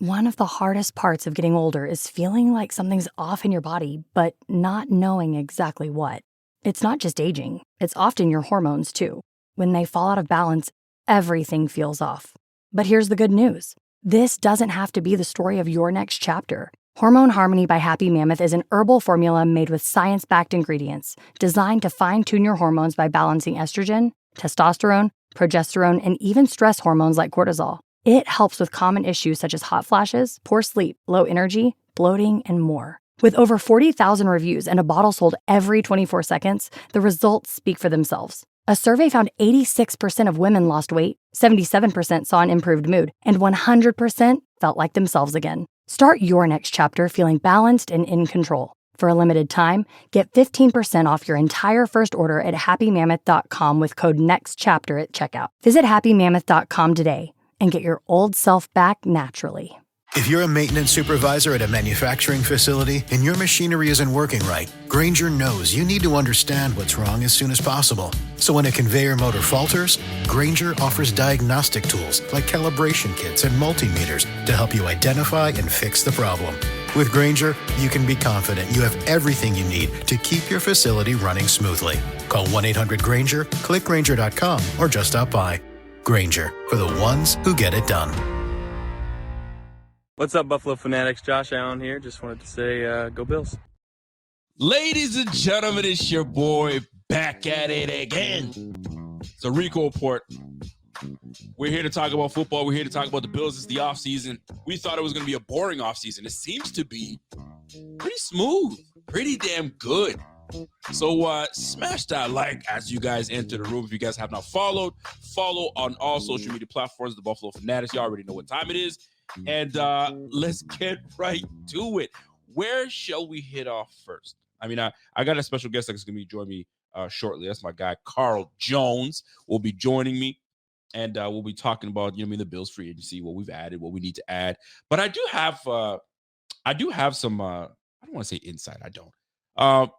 One of the hardest parts of getting older is feeling like something's off in your body, but not knowing exactly what. It's not just aging, it's often your hormones too. When they fall out of balance, everything feels off. But here's the good news. This doesn't have to be the story of your next chapter. Hormone Harmony by Happy Mammoth is an herbal formula made with science-backed ingredients designed to fine-tune your hormones by balancing estrogen, testosterone, progesterone, and even stress hormones like cortisol. It helps with common issues such as hot flashes, poor sleep, low energy, bloating, and more. With over 40,000 reviews and a bottle sold every 24 seconds, the results speak for themselves. A survey found 86% of women lost weight, 77% saw an improved mood, and 100% felt like themselves again. Start your next chapter feeling balanced and in control. For a limited time, get 15% off your entire first order at happymammoth.com with code NEXTCHAPTER at checkout. Visit happymammoth.com today and get your old self back naturally. If you're a maintenance supervisor at a manufacturing facility and your machinery isn't working right, Grainger knows you need to understand what's wrong as soon as possible. So when a conveyor motor falters, Grainger offers diagnostic tools like calibration kits and multimeters to help you identify and fix the problem. With Grainger, you can be confident you have everything you need to keep your facility running smoothly. Call 1-800-GRAINGER, click Grainger.com, or just stop by. Grainger, for the ones who get it done. What's up, Buffalo Fanatics? Josh Allen here. Just wanted to say, go Bills. Ladies and gentlemen, it's your boy back at it again. It's a Rico Report. We're here to talk about football. We're here to talk about the Bills. It's the offseason. We thought it was going to be a boring offseason. It seems to be pretty smooth, pretty damn good. So smash that like as you guys enter the room. If you guys have not followed, follow on all social media platforms, the Buffalo Fanatics. You already know what time it is. And let's get right to it. Where shall we hit off first? I mean, I got a special guest that's going to be joining me shortly. That's my guy, Taron Johnson, will be joining me. And we'll be talking about, the Bills free agency, what we've added, what we need to add. But I do have some, I don't want to say insight. I don't.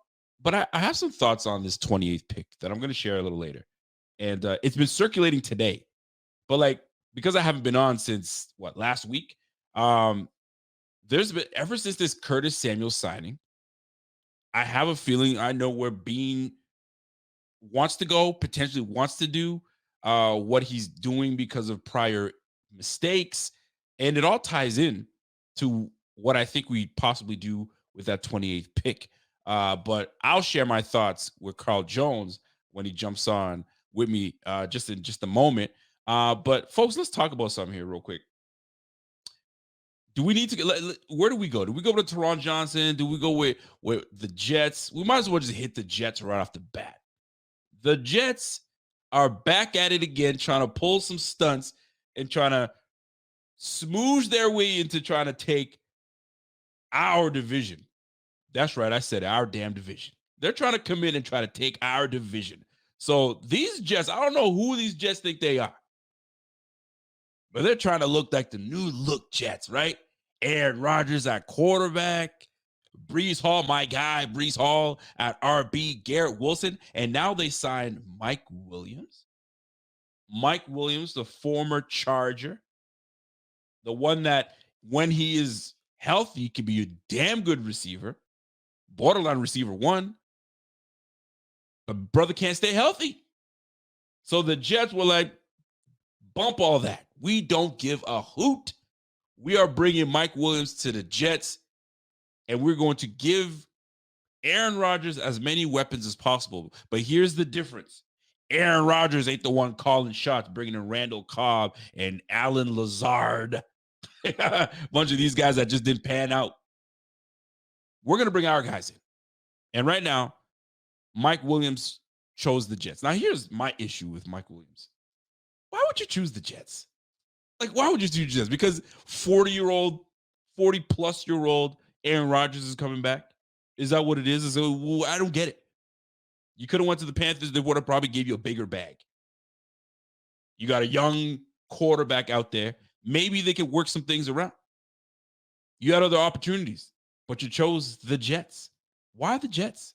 But I have some thoughts on this 28th pick that I'm going to share a little later. And it's been circulating today. But because I haven't been on since last week, there's been ever since this Curtis Samuel signing, I have a feeling I know where Beane wants to go, potentially wants to do, what he's doing because of prior mistakes. And it all ties in to what I think we possibly do with that 28th pick. But I'll share my thoughts with Taron Johnson when he jumps on with me just in just a moment. But folks, let's talk about something here real quick. Do we need to where do we go? Do we go with Taron Johnson? Do we go with the Jets? We might as well just hit the Jets right off the bat. The Jets are back at it again, trying to pull some stunts and trying to smooth their way into trying to take our division. That's right, I said our damn division. They're trying to come in and try to take our division. So these Jets, I don't know who these Jets think they are. But they're trying to look like the new look Jets, right? Aaron Rodgers at quarterback, Breece Hall, my guy, Breece Hall at RB, Garrett Wilson. And now they signed Mike Williams. Mike Williams, the former Charger. The one that, when he is healthy, can be a damn good receiver. Borderline receiver one. But brother can't stay healthy. So the Jets were like, bump all that. We don't give a hoot. We are bringing Mike Williams to the Jets, and we're going to give Aaron Rodgers as many weapons as possible. But here's the difference. Aaron Rodgers ain't the one calling shots, bringing in Randall Cobb and Alan Lazard. A bunch of these guys that just didn't pan out. We're going to bring our guys in. And right now, Mike Williams chose the Jets. Now, here's my issue with Mike Williams. Why would you choose the Jets? Why would you choose the Jets? Because 40-year-old, 40-plus-year-old Aaron Rodgers is coming back? Is that what it is? I don't get it. You could have went to the Panthers. They would have probably gave you a bigger bag. You got a young quarterback out there. Maybe they could work some things around. You had other opportunities, but you chose the Jets. Why the Jets?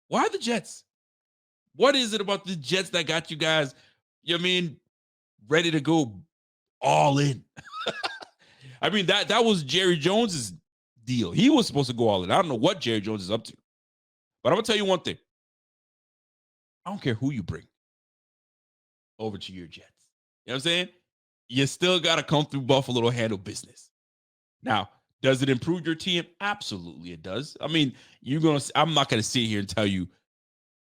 Why the Jets? What is it about the Jets that got you guys, ready to go all in? I mean, that was Jerry Jones's deal. He was supposed to go all in. I don't know what Jerry Jones is up to. But I'm going to tell you one thing. I don't care who you bring over to your Jets. You know what I'm saying? You still got to come through Buffalo to handle business. Now, does it improve your team? Absolutely it does. I mean, I'm not going to sit here and tell you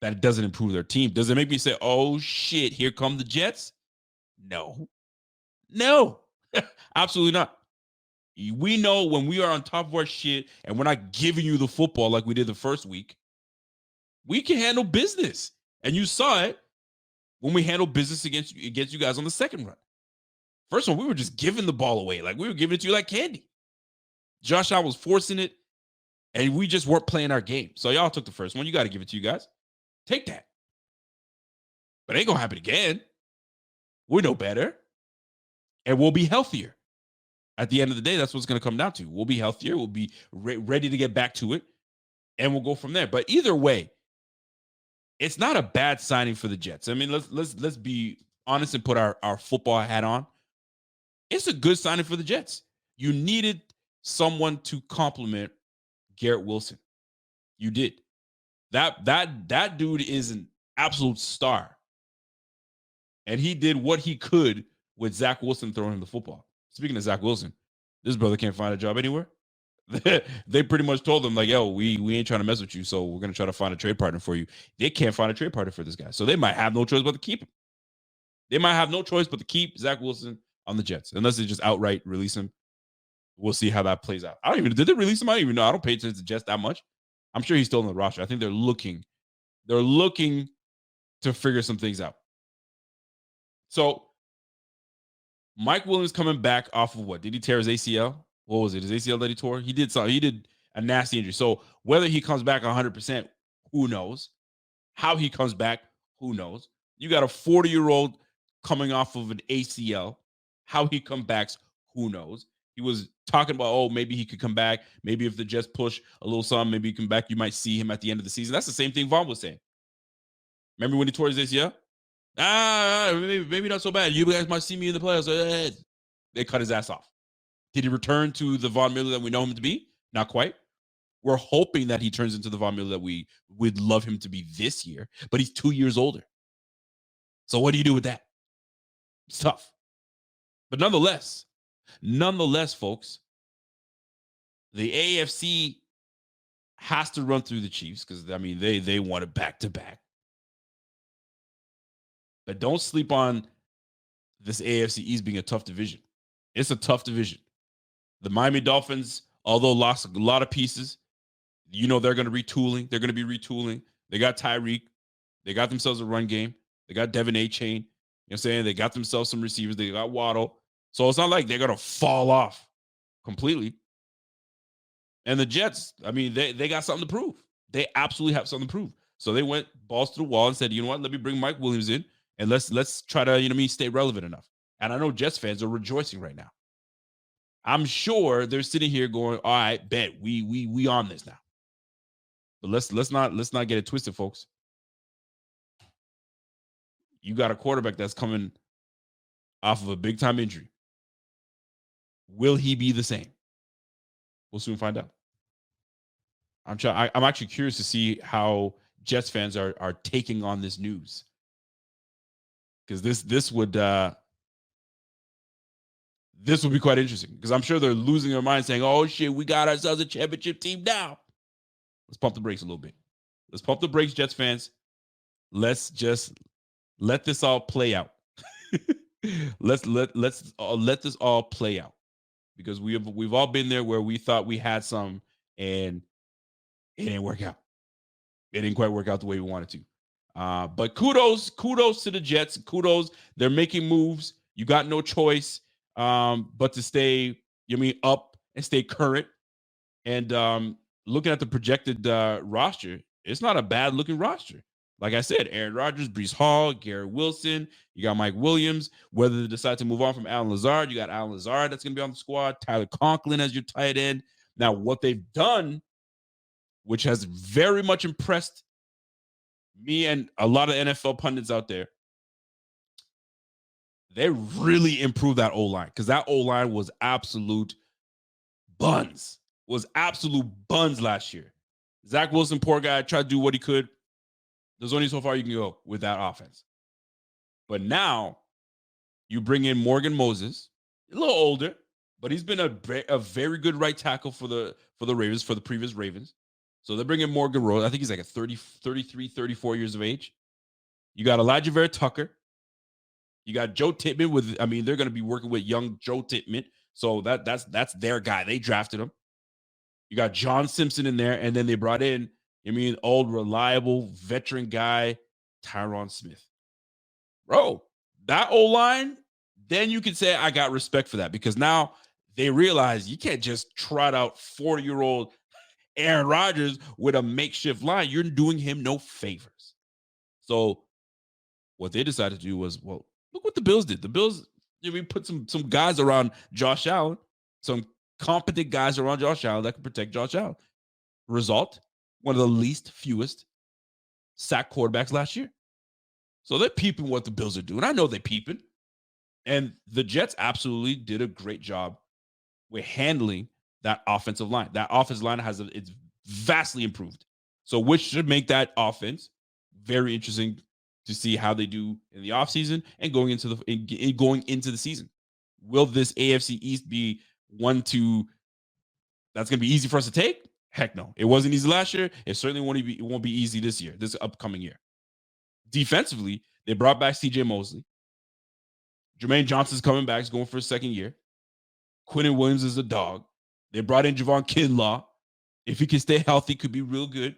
that it doesn't improve their team. Does it make me say, oh, shit, here come the Jets? No. Absolutely not. We know when we are on top of our shit and we're not giving you the football like we did the first week, we can handle business. And you saw it when we handled business against you guys on the second run. First one, we were just giving the ball away. Like we were giving it to you like candy. Josh Allen was forcing it, and we just weren't playing our game. So y'all took the first one. You got to give it to you guys. Take that. But it ain't going to happen again. We know better. And we'll be healthier. At the end of the day, that's what's going to come down to. We'll be healthier. We'll be ready to get back to it. And we'll go from there. But either way, it's not a bad signing for the Jets. I mean, let's be honest and put our football hat on. It's a good signing for the Jets. You needed someone to complement Garrett Wilson. You did. That dude is an absolute star. And he did what he could with Zach Wilson throwing him the football. Speaking of Zach Wilson, this brother can't find a job anywhere. They pretty much told him, like, yo, we ain't trying to mess with you, so we're going to try to find a trade partner for you. They can't find a trade partner for this guy. So they might have no choice but to keep him. They might have no choice but to keep Zach Wilson on the Jets, unless they just outright release him. We'll see how that plays out. Did they release him? I don't even know. I don't pay attention to Jets that much. I'm sure he's still on the roster. I think they're looking to figure some things out. So Mike Williams coming back off of what? Did he tear his ACL? What was it? His ACL that he tore? He did something. He did a nasty injury. So whether he comes back 100%, who knows? How he comes back, who knows? You got a 40-year-old coming off of an ACL. How he comes back, who knows? He was talking about, oh, maybe he could come back. Maybe if the Jets push a little something, maybe he come back. You might see him at the end of the season. That's the same thing Vaughn was saying. Remember when he tore his ACL? Maybe not so bad. You guys might see me in the playoffs. They cut his ass off. Did he return to the Von Miller that we know him to be? Not quite. We're hoping that he turns into the Von Miller that we would love him to be this year, but he's 2 years older. So what do you do with that? It's tough. But nonetheless, folks, the AFC has to run through the Chiefs because, I mean, they want it back-to-back. But don't sleep on this AFC East being a tough division. It's a tough division. The Miami Dolphins, although lost a lot of pieces, you know they're going to retooling. They're going to be retooling. They got Tyreek. They got themselves a run game. They got Devin A-Chain. You know what I'm saying? They got themselves some receivers. They got Waddle. So it's not like they're going to fall off completely. And the Jets, I mean, they got something to prove. They absolutely have something to prove. So they went balls to the wall and said, you know what, let me bring Mike Williams in and let's try to, stay relevant enough. And I know Jets fans are rejoicing right now. I'm sure they're sitting here going, all right, bet we on this now. But let's not get it twisted, folks. You got a quarterback that's coming off of a big time injury. Will he be the same? We'll soon find out. I'm actually curious to see how Jets fans are taking on this news. Because this would be quite interesting. Because I'm sure they're losing their mind saying, oh shit, we got ourselves a championship team now. Let's pump the brakes a little bit. Let's pump the brakes, Jets fans. Let's just let this all play out. let's let this all play out. Because we've all been there where we thought we had some and it didn't work out. It didn't quite work out the way we wanted to. But kudos to the Jets. Kudos. They're making moves. You got no choice but to stay, up and stay current. And looking at the projected roster, it's not a bad looking roster. Like I said, Aaron Rodgers, Breece Hall, Garrett Wilson, you got Mike Williams. Whether they decide to move on from Allen Lazard, you got Allen Lazard that's going to be on the squad. Tyler Conklin as your tight end. Now, what they've done, which has very much impressed me and a lot of NFL pundits out there, they really improved that O-line because that O-line was absolute buns. Last year. Zach Wilson, poor guy, tried to do what he could. There's only so far you can go with that offense. But now you bring in Morgan Moses, a little older, but he's been a very good right tackle for the Ravens, for the previous Ravens. So they bring in Morgan Rose. I think he's like 33, 34 years of age. You got Elijah Vera Tucker. You got Joe Tippmann they're going to be working with young Joe Tippmann. So that's their guy. They drafted him. You got John Simpson in there, and then they brought in, old, reliable, veteran guy, Taron Smith. Bro, that O-line, then you can say I got respect for that because now they realize you can't just trot out 40-year-old Aaron Rodgers with a makeshift line. You're doing him no favors. So what they decided to do was, well, look what the Bills did. The Bills, put some guys around Josh Allen, some competent guys around Josh Allen that can protect Josh Allen. Result, one of the fewest sack quarterbacks last year. So they're peeping what the Bills are doing. I know they're peeping. And the Jets absolutely did a great job with handling that offensive line. That offensive line it's vastly improved. So which should make that offense very interesting to see how they do in the offseason and going into the season. Will this AFC East be one that's going to be easy for us to take? Heck no. It wasn't easy last year. It certainly won't be easy this upcoming year. Defensively, they brought back CJ Mosley. Jermaine Johnson's coming back. He's going for his second year. Quinnen Williams is a dog. They brought in Javon Kinlaw. If he can stay healthy, could be real good.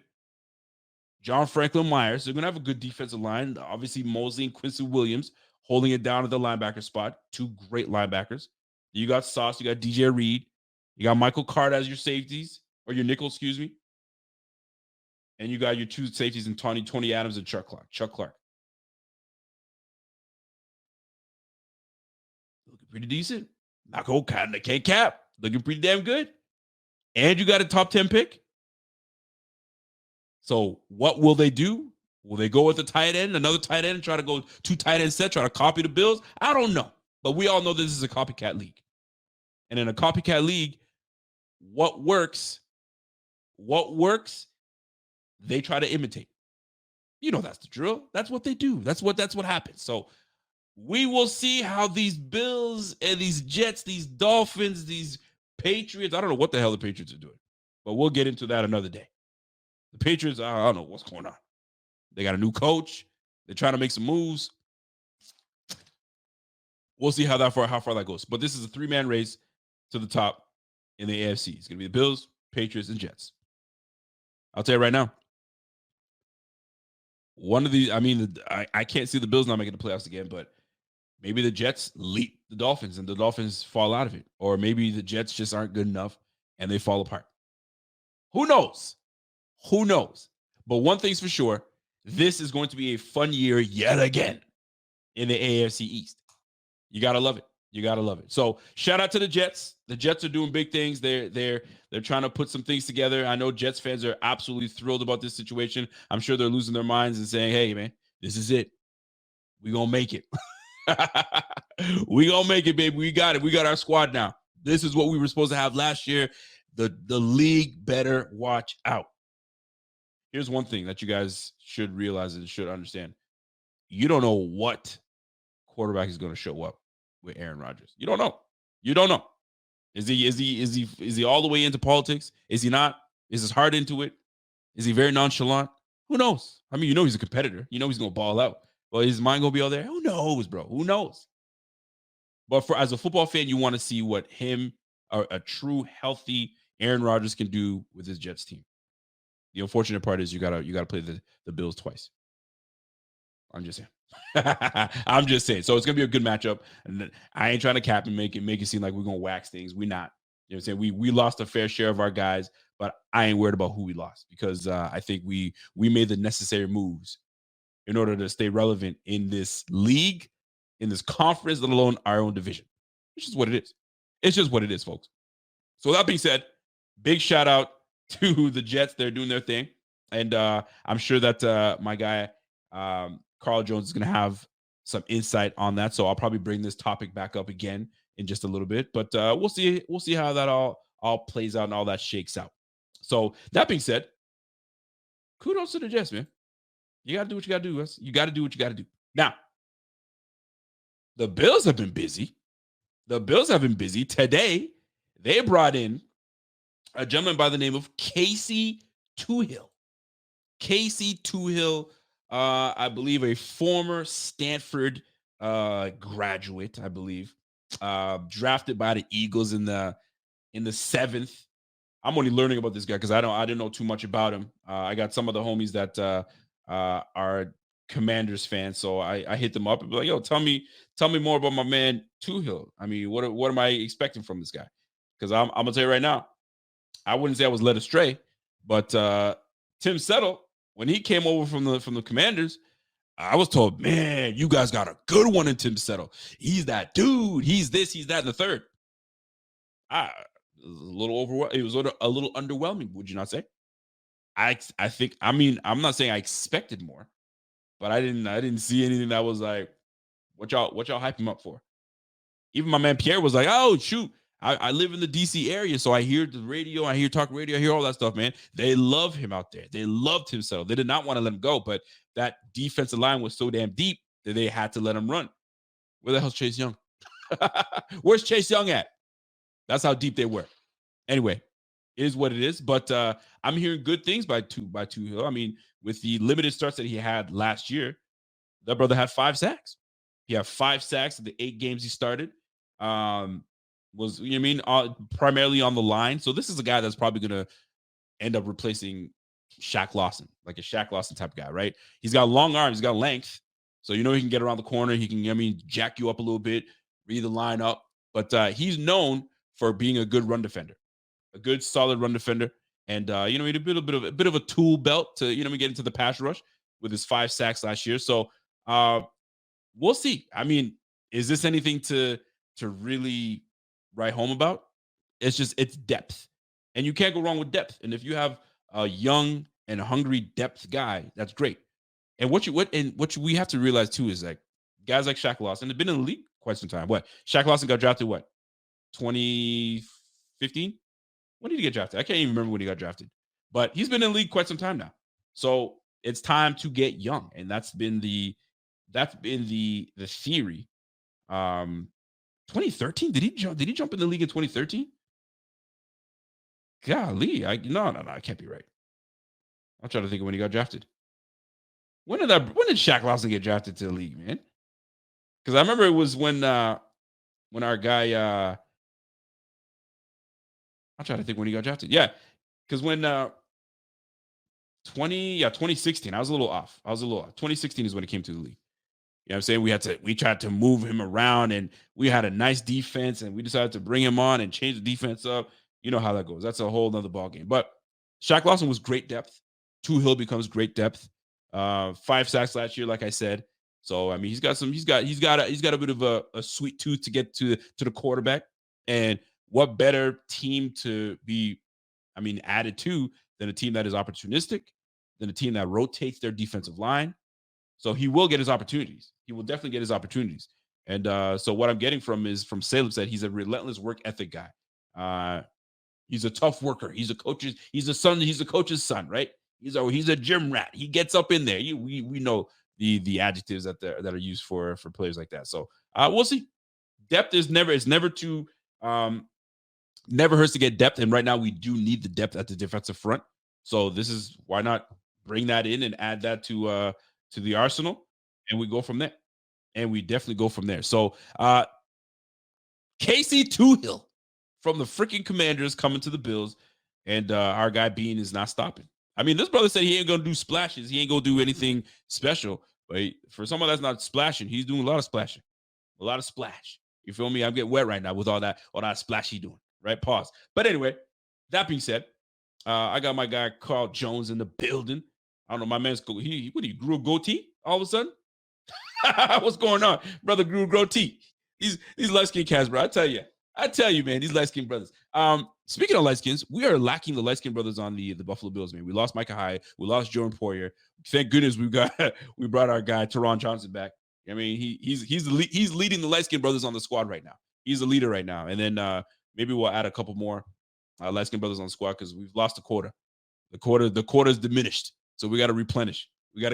John Franklin Myers. They're going to have a good defensive line. Obviously, Mosley and Quincy Williams holding it down at the linebacker spot. Two great linebackers. You got Sauce. You got DJ Reed. You got Michael Carter as your safeties, or your nickel, excuse me. And you got your two safeties in Tony Adams and Chuck Clark. Looking pretty decent. Not going to can't cap. Looking pretty damn good. And you got a top 10 pick. So what will they do? Will they go with a tight end, another tight end, and try to go two tight end set, try to copy the Bills? I don't know. But we all know this is a copycat league. And in a copycat league, what works, they try to imitate. That's the drill. That's what they do. That's what happens. So we will see how these Bills and these Jets, these Dolphins, these Patriots, I don't know what the hell the Patriots are doing, but we'll get into that another day. The Patriots, I don't know what's going on. They got a new coach. They're trying to make some moves. We'll see how far that goes. But this is a three-man race to the top in the AFC. It's going to be the Bills, Patriots, and Jets. I'll tell you right now. One of these, I can't see the Bills not making the playoffs again, but maybe the Jets leap the Dolphins and the Dolphins fall out of it. Or maybe the Jets just aren't good enough and they fall apart. Who knows? But one thing's for sure, this is going to be a fun year yet again in the AFC East. You got to love it. So shout out to the Jets. The Jets are doing big things. They're trying to put some things together. I know Jets fans are absolutely thrilled about this situation. I'm sure they're losing their minds and saying, hey, man, this is it. We're going to make it. We're going to make it, baby. We got it. We got our squad now. This is what we were supposed to have last year. The league better watch out. Here's one thing that you guys should realize and should understand. You don't know what quarterback is going to show up with Aaron Rodgers. You don't know. Is he all the way into politics? Is he not? Is his heart into it? Is he very nonchalant? Who knows? He's a competitor. He's going to ball out. But is his mind going to be all there? Who knows, bro? Who knows? But as a football fan, you want to see what a true, healthy Aaron Rodgers can do with his Jets team. The unfortunate part is you gotta play the Bills twice. I'm just saying. So it's gonna be a good matchup. And I ain't trying to cap and make it seem like we're gonna wax things. We're not. You know what I'm saying? We lost a fair share of our guys, but I ain't worried about who we lost because I think we made the necessary moves in order to stay relevant in this league, in this conference, let alone our own division. It's just what it is. It's just what it is, folks. So that being said, big shout out to the Jets. They're doing their thing. And I'm sure that my guy, Carl Jones, is going to have some insight on that. So I'll probably bring this topic back up again in just a little bit. But we'll see how that all plays out and all that shakes out. So that being said, kudos to the Jets, man. You got to do what you got to do, Wes. You got to do what you got to do. Now, the Bills have been busy. Today, they brought in a gentleman by the name of Casey Toohill. I believe a former Stanford graduate, I believe, drafted by the Eagles in the 7th. I'm only learning about this guy because I didn't know too much about him. I got some of the homies that are Commanders fans, so I hit them up and be like, "Yo, tell me more about my man Toohill. I mean, what am I expecting from this guy?" Because I'm gonna tell you right now, I wouldn't say I was led astray, but Tim Settle, when he came over from the Commanders, I was told, "Man, you guys got a good one in Tim Settle. He's that dude. He's this, he's that, and the third." It was a little overwhelming. It was a little underwhelming, would you not say? I think. I mean, I'm not saying I expected more, but I didn't see anything that was like, what y'all hype him up for? Even my man Pierre was like, "Oh shoot, I live in the DC area, so I hear the radio, I hear talk radio, I hear all that stuff, man. They love him out there. They loved him so. They did not want to let him go, but that defensive line was so damn deep that they had to let him run. Where the hell's Chase Young? Where's Chase Young at? That's how deep they were. Anyway, it is what it is. But I'm hearing good things by Toohill. I mean, with the limited starts that he had last year, that brother had 5 sacks. He had 5 sacks in the 8 games he started. Was, you know what I mean, primarily on the line. So this is a guy that's probably going to end up replacing Shaq Lawson, like a Shaq Lawson type of guy, right? He's got long arms, he's got length. So he can get around the corner. He can, jack you up a little bit, read the line up. But he's known for being a good run defender, a good solid run defender. And, he had a bit of a tool belt to, get into the pass rush with his 5 sacks last year. So we'll see. I mean, is this anything to really write home about? It's depth, and you can't go wrong with depth. And if you have a young and hungry depth guy, that's great. And what we have to realize too is like guys like Shaq Lawson have been in the league quite some time. What, Shaq Lawson got drafted 2015? When did he get drafted? I can't even remember when he got drafted, but he's been in the league quite some time now. So it's time to get young, and that's been the theory. 2013? Did he jump in the league in 2013? Golly, no, it can't be right. I'm trying to think of when he got drafted. When did Shaq Lawson get drafted to the league, man? Because I remember it was when our guy I'm trying to think when he got drafted. Yeah, because when 2016, I was a little off. 2016 is when it came to the league. You know what I'm saying? We tried to move him around, and we had a nice defense, and we decided to bring him on and change the defense up. You know how that goes. That's a whole nother ballgame. But Shaq Lawson was great depth. Toohill becomes great depth. 5 sacks last year, like I said. So I mean, he's got a bit of a sweet tooth to get to the quarterback. And what better team to be, added to than a team that is opportunistic, than a team that rotates their defensive line. So he will get his opportunities. He will definitely get his opportunities. And so what I'm getting from Salem said he's a relentless work ethic guy. He's a tough worker. He's a coach's son, right? He's a gym rat. He gets up in there. We know the adjectives that are used for players like that. So we'll see. Depth is never hurts to get depth. And right now we do need the depth at the defensive front. So this is why not bring that in and add that to the arsenal, and we go from there. And we definitely go from there. So Casey Toohill from the freaking Commanders coming to the Bills, and our guy Beane is not stopping. I mean, this brother said he ain't gonna do splashes. He ain't gonna do anything special. But for someone that's not splashing, he's doing a lot of splashing, a lot of splash. You feel me? I'm getting wet right now with all that splash he doing. Right? Pause. But anyway, that being said, I got my guy Carl Jones in the building. I don't know, my man's he grew a goatee all of a sudden? What's going on? Brother grew a goatee. These light-skinned cats, bro. I tell you, man, these light-skinned brothers. Speaking of light-skins, we are lacking the light-skinned brothers on the Buffalo Bills, man. We lost Micah Hyde. We lost Jordan Poyer. Thank goodness we brought our guy Taron Johnson back. I mean, he's leading the light skinned brothers on the squad right now. He's a leader right now, and then maybe we'll add a couple more light skinned brothers on the squad because we've lost the quota. The quota is diminished, so we got to replenish. We got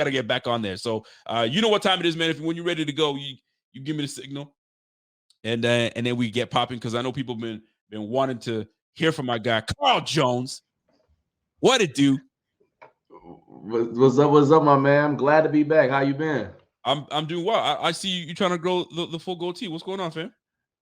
to get back on there. So you know what time it is, man. When you're ready to go, you give me the signal, and then we get popping because I know people have been wanting to hear from my guy Carl Jones. What it do? What's up, my man? I'm glad to be back. How you been? I'm doing well. I see you trying to grow the full goatee. What's going on, fam?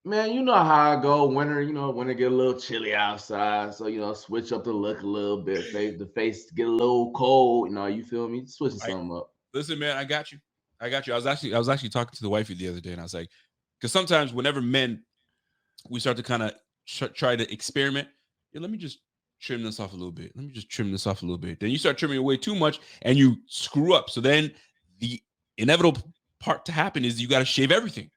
Man, you know how I go. Winter, when it get a little chilly outside, so switch up the look a little bit. The face get a little cold. You feel me? Switching something up. Listen, man, I got you. I was actually talking to the wifey the other day, and I was like, because sometimes whenever men, we start to kind of try to experiment. Yeah, let me just trim this off a little bit. Let me just trim this off a little bit. Then you start trimming away too much, and you screw up. So then the inevitable part to happen is you got to shave everything.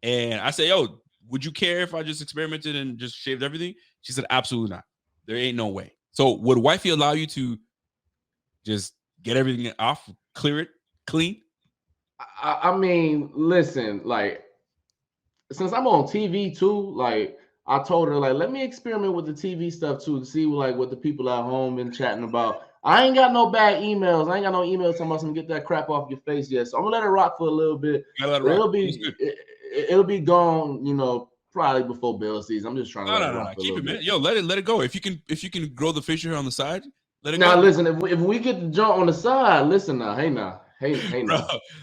And I say, yo, would you care if I just experimented and just shaved everything? She said, absolutely not. There ain't no way. So would wifey allow you to just get everything off, clear it, clean? I mean, listen, like, since I'm on TV too, like, I told her, like, let me experiment with the TV stuff too, to see like what the people at home been chatting about. I ain't got no bad emails. I ain't got no emails talking about some get that crap off your face yet. So I'm gonna let it rock for a little bit. It'll be gone, probably before Bill season. I'm just trying to let it rock for keep a it, man. bit. Yo, let it go. If you can grow the facial hair on the side, let it now, go. Now listen, if we get the joint on the side, listen now, hey now. Bro,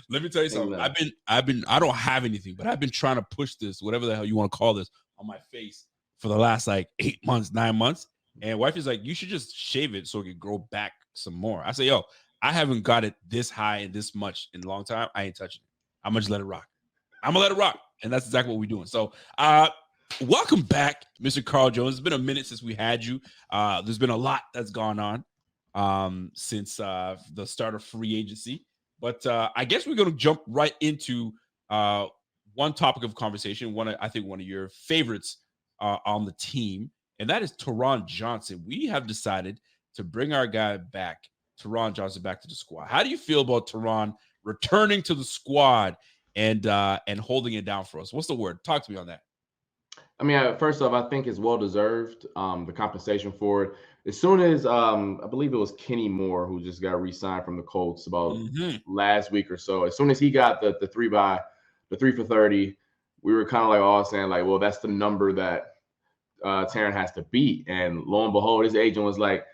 let me tell you something. I don't have anything, but I've been trying to push this, whatever the hell you want to call this, on my face for the last like 8 months, 9 months. And wife is like, you should just shave it so it can grow back some more. I say, yo, I haven't got it this high and this much in a long time. I ain't touching it. I'm gonna just let it rock. I'm gonna let it rock. And that's exactly what we're doing. So welcome back, Mr. Carl Jones. It's been a minute since we had you. There's been a lot that's gone on since the start of free agency. But I guess we're going to jump right into one topic of conversation, I think one of your favorites on the team, and that is Taron Johnson. We have decided to bring our guy back, Taron Johnson, back to the squad. How do you feel about Taron returning to the squad and holding it down for us? What's the word? Talk to me on that. I mean, first off, I think it's well-deserved, the compensation for it. As soon as, I believe it was Kenny Moore who just got re-signed from the Colts about last week or so. As soon as he got the 3 for 30, we were kind of like all saying like, well, that's the number that Taron has to beat. And lo and behold, his agent was like,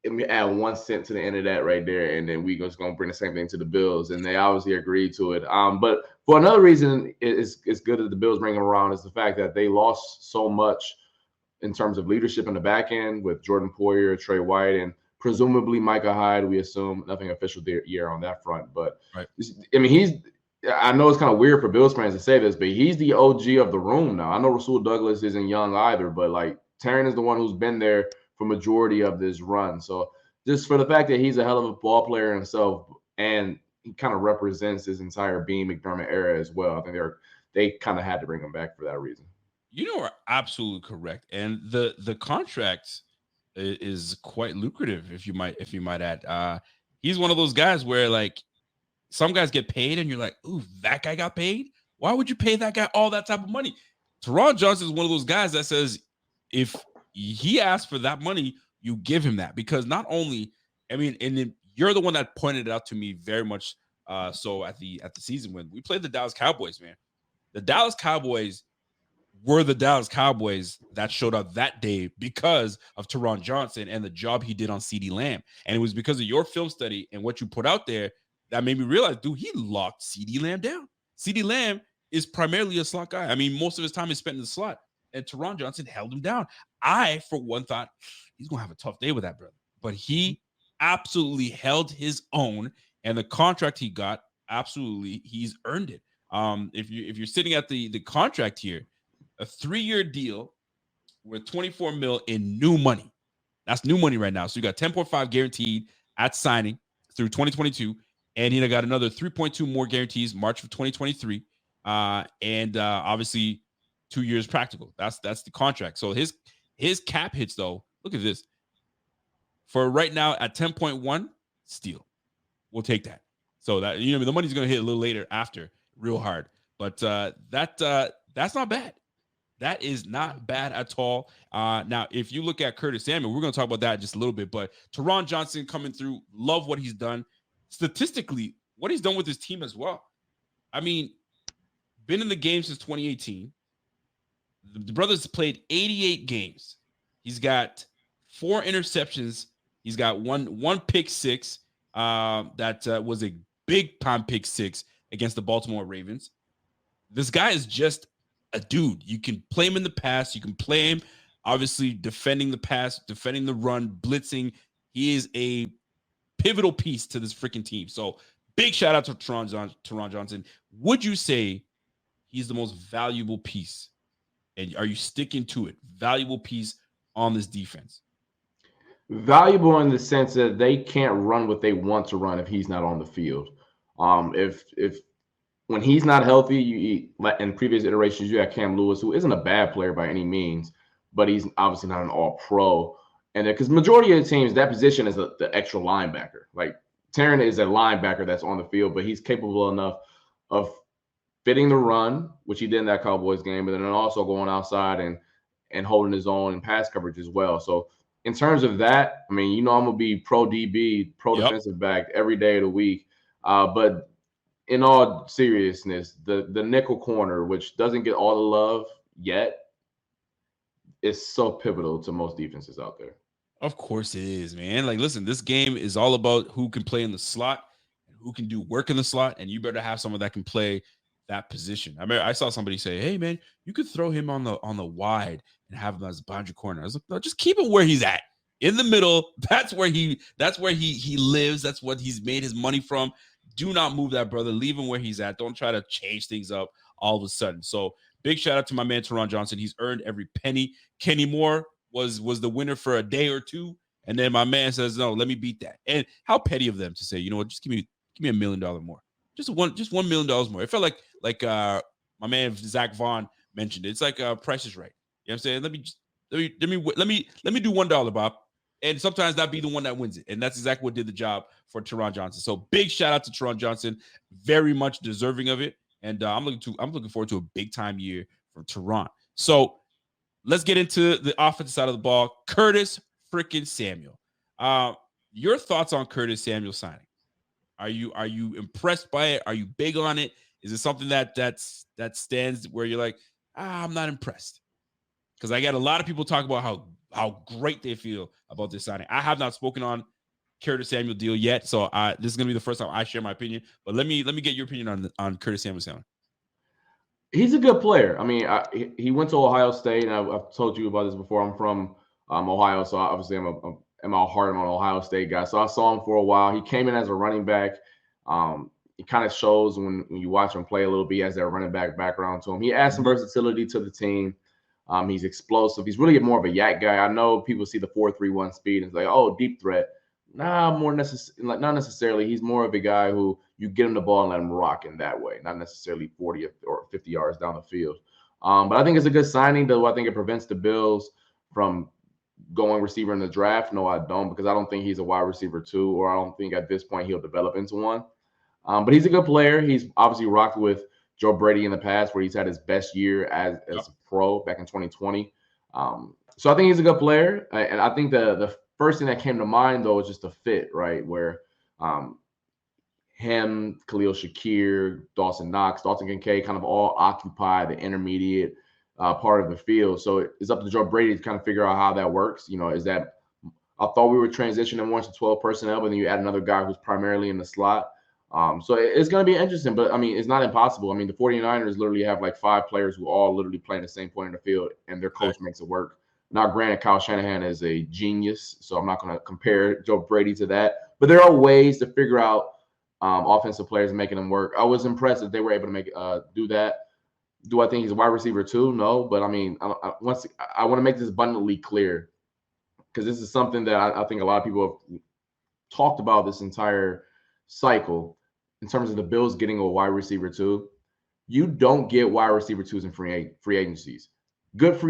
let me add 1 cent to the end of that right there, and then we just gonna bring the same thing to the Bills, and they obviously agreed to it. But for another reason, it's good that the Bills bring him around is the fact that they lost so much in terms of leadership in the back end with Jordan Poyer, Trey White, and presumably Micah Hyde. We assume nothing official year on that front, but right. I mean, I know it's kind of weird for Bills fans to say this, but he's the OG of the room now. I know Rasul Douglas isn't young either, but like Taron is the one who's been there for majority of this run. So just for the fact that he's a hell of a ball player himself, and he kind of represents his entire Beane McDermott era as well, I think they kind of had to bring him back for that reason. You are absolutely correct, and the contract is quite lucrative, if you might add. He's one of those guys where like some guys get paid, and you're like, ooh, that guy got paid. Why would you pay that guy all that type of money? Taron Johnson is one of those guys that says if he asks for that money, you give him that, because not only, I mean, and then you're the one that pointed it out to me very much so at the season when we played the Dallas Cowboys, man. The Dallas Cowboys were the Dallas Cowboys that showed up that day because of Taron Johnson and the job he did on CeeDee Lamb. And it was because of your film study and what you put out there that made me realize, dude, he locked CeeDee Lamb down. CeeDee Lamb is primarily a slot guy. I mean, most of his time is spent in the slot, and Taron Johnson held him down. I, for one, thought he's going to have a tough day with that, brother. But he absolutely held his own, and the contract he got, absolutely, he's earned it. If you're sitting at the contract here, a 3-year deal with $24 million in new money. That's new money right now. So you got 10.5 guaranteed at signing through 2022, and he got another 3.2 more guarantees March of 2023, and obviously 2 years practical. That's the contract. So his cap hits, though, look at this. For right now at 10.1, steal. We'll take that. So that, you know, the money's going to hit a little later after, real hard. But that's not bad. That is not bad at all. Now, if you look at Curtis Samuel, we're going to talk about that just a little bit. But Taron Johnson coming through, love what he's done. Statistically, what he's done with his team as well. I mean, been in the game since 2018. The brothers played 88 games. He's got 4 interceptions. He's got one pick six. That was a big time pick six against the Baltimore Ravens. This guy is just a dude. You can play him in the pass. You can play him, obviously, defending the pass, defending the run, blitzing. He is a pivotal piece to this freaking team. So big shout out to Taron Johnson. Would you say he's the most valuable piece? And are you sticking to it? Valuable piece on this defense? Valuable in the sense that they can't run what they want to run if he's not on the field. If when he's not healthy, in previous iterations, you had Cam Lewis, who isn't a bad player by any means, but he's obviously not an all-pro. And because majority of the teams, that position is the extra linebacker. Like Taron is a linebacker that's on the field, but he's capable enough of fitting the run, which he did in that Cowboys game, but then also going outside and holding his own in pass coverage as well. So in terms of that, I mean, you know, I'm going to be pro DB, pro defensive back every day of the week. But in all seriousness, the nickel corner, which doesn't get all the love yet, is so pivotal to most defenses out there. Of course it is, man. Like, listen, this game is all about who can play in the slot and who can do work in the slot, and you better have someone that can play that position. I mean, I saw somebody say, "Hey, man, you could throw him on the wide and have him as a boundary corner." I was like, "No, just keep him where he's at, in the middle. That's where he lives. That's what he's made his money from. Do not move that brother. Leave him where he's at. Don't try to change things up all of a sudden." So big shout out to my man Taron Johnson. He's earned every penny. Kenny Moore was the winner for a day or two, and then my man says, "No, let me beat that." And how petty of them to say, you know what, just give me $1 million more. Just $1 million more. It felt like my man Zach Vaughn mentioned it. It's like Price is Right. You know what I'm saying? Let me do $1, Bob. And sometimes that be the one that wins it. And that's exactly what did the job for Taron Johnson. So big shout out to Taron Johnson. Very much deserving of it. And I'm looking forward to a big time year from Taron. So let's get into the offensive side of the ball. Curtis freaking Samuel. Your thoughts on Curtis Samuel signing? Are you impressed by it? Are you big on it? Is it something that stands where you're like, I'm not impressed? Because I got a lot of people talk about how great they feel about this signing. I have not spoken on Curtis Samuel deal yet, so this is gonna be the first time I share my opinion. But let me get your opinion on Curtis Samuel signing. He's a good player. I mean, he went to Ohio State, and I've told you about this before. I'm from Ohio, so obviously I'm in my heart, I'm an Ohio State guy. So I saw him for a while. He came in as a running back. It kind of shows when you watch him play a little bit. He has that running back background to him. He adds some versatility to the team. He's explosive. He's really more of a yak guy. I know people see the 4.31 speed and it's like, oh, deep threat. Nah, not necessarily. He's more of a guy who you get him the ball and let him rock in that way, not necessarily 40 or 50 yards down the field. But I think it's a good signing. Though I think it prevents the Bills from going receiver in the draft. No, I don't, because I don't think he's a wide receiver 2, or I don't think at this point he'll develop into one. But he's a good player. He's obviously rocked with Joe Brady in the past, where he's had his best year as a pro back in 2020. So I think he's a good player. And I think the first thing that came to mind, though, is just a fit, right? Where him, Khalil Shakir, Dawson Knox, Dalton Kincaid kind of all occupy the intermediate part of the field. So it's up to Joe Brady to kind of figure out how that works. You know, I thought we were transitioning more to 12 personnel, but then you add another guy who's primarily in the slot. So it's going to be interesting, but I mean, it's not impossible. I mean, the 49ers literally have like 5 players who all literally play in the same point in the field, and their coach makes it work. Now, granted, Kyle Shanahan is a genius, so I'm not going to compare Joe Brady to that, but there are ways to figure out offensive players and making them work. I was impressed that they were able to do that. Do I think he's a wide receiver 2? No, but I mean, I want to make this abundantly clear, because this is something that I think a lot of people have talked about this entire cycle. In terms of the Bills getting a wide receiver 2, you don't get wide receiver 2s in free agencies. Good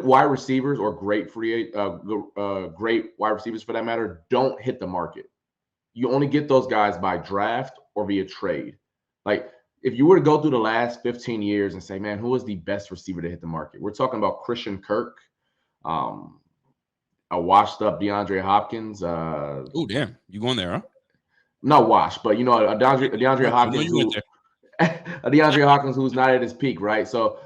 wide receivers, or great wide receivers for that matter, don't hit the market. You only get those guys by draft or via trade. Like, if you were to go through the last 15 years and say, man, who is the best receiver to hit the market? We're talking about Christian Kirk, a washed up DeAndre Hopkins. Oh, damn. You going there, huh? Not washed, but, a DeAndre Hopkins You went there. a DeAndre Hopkins who's not at his peak, right? So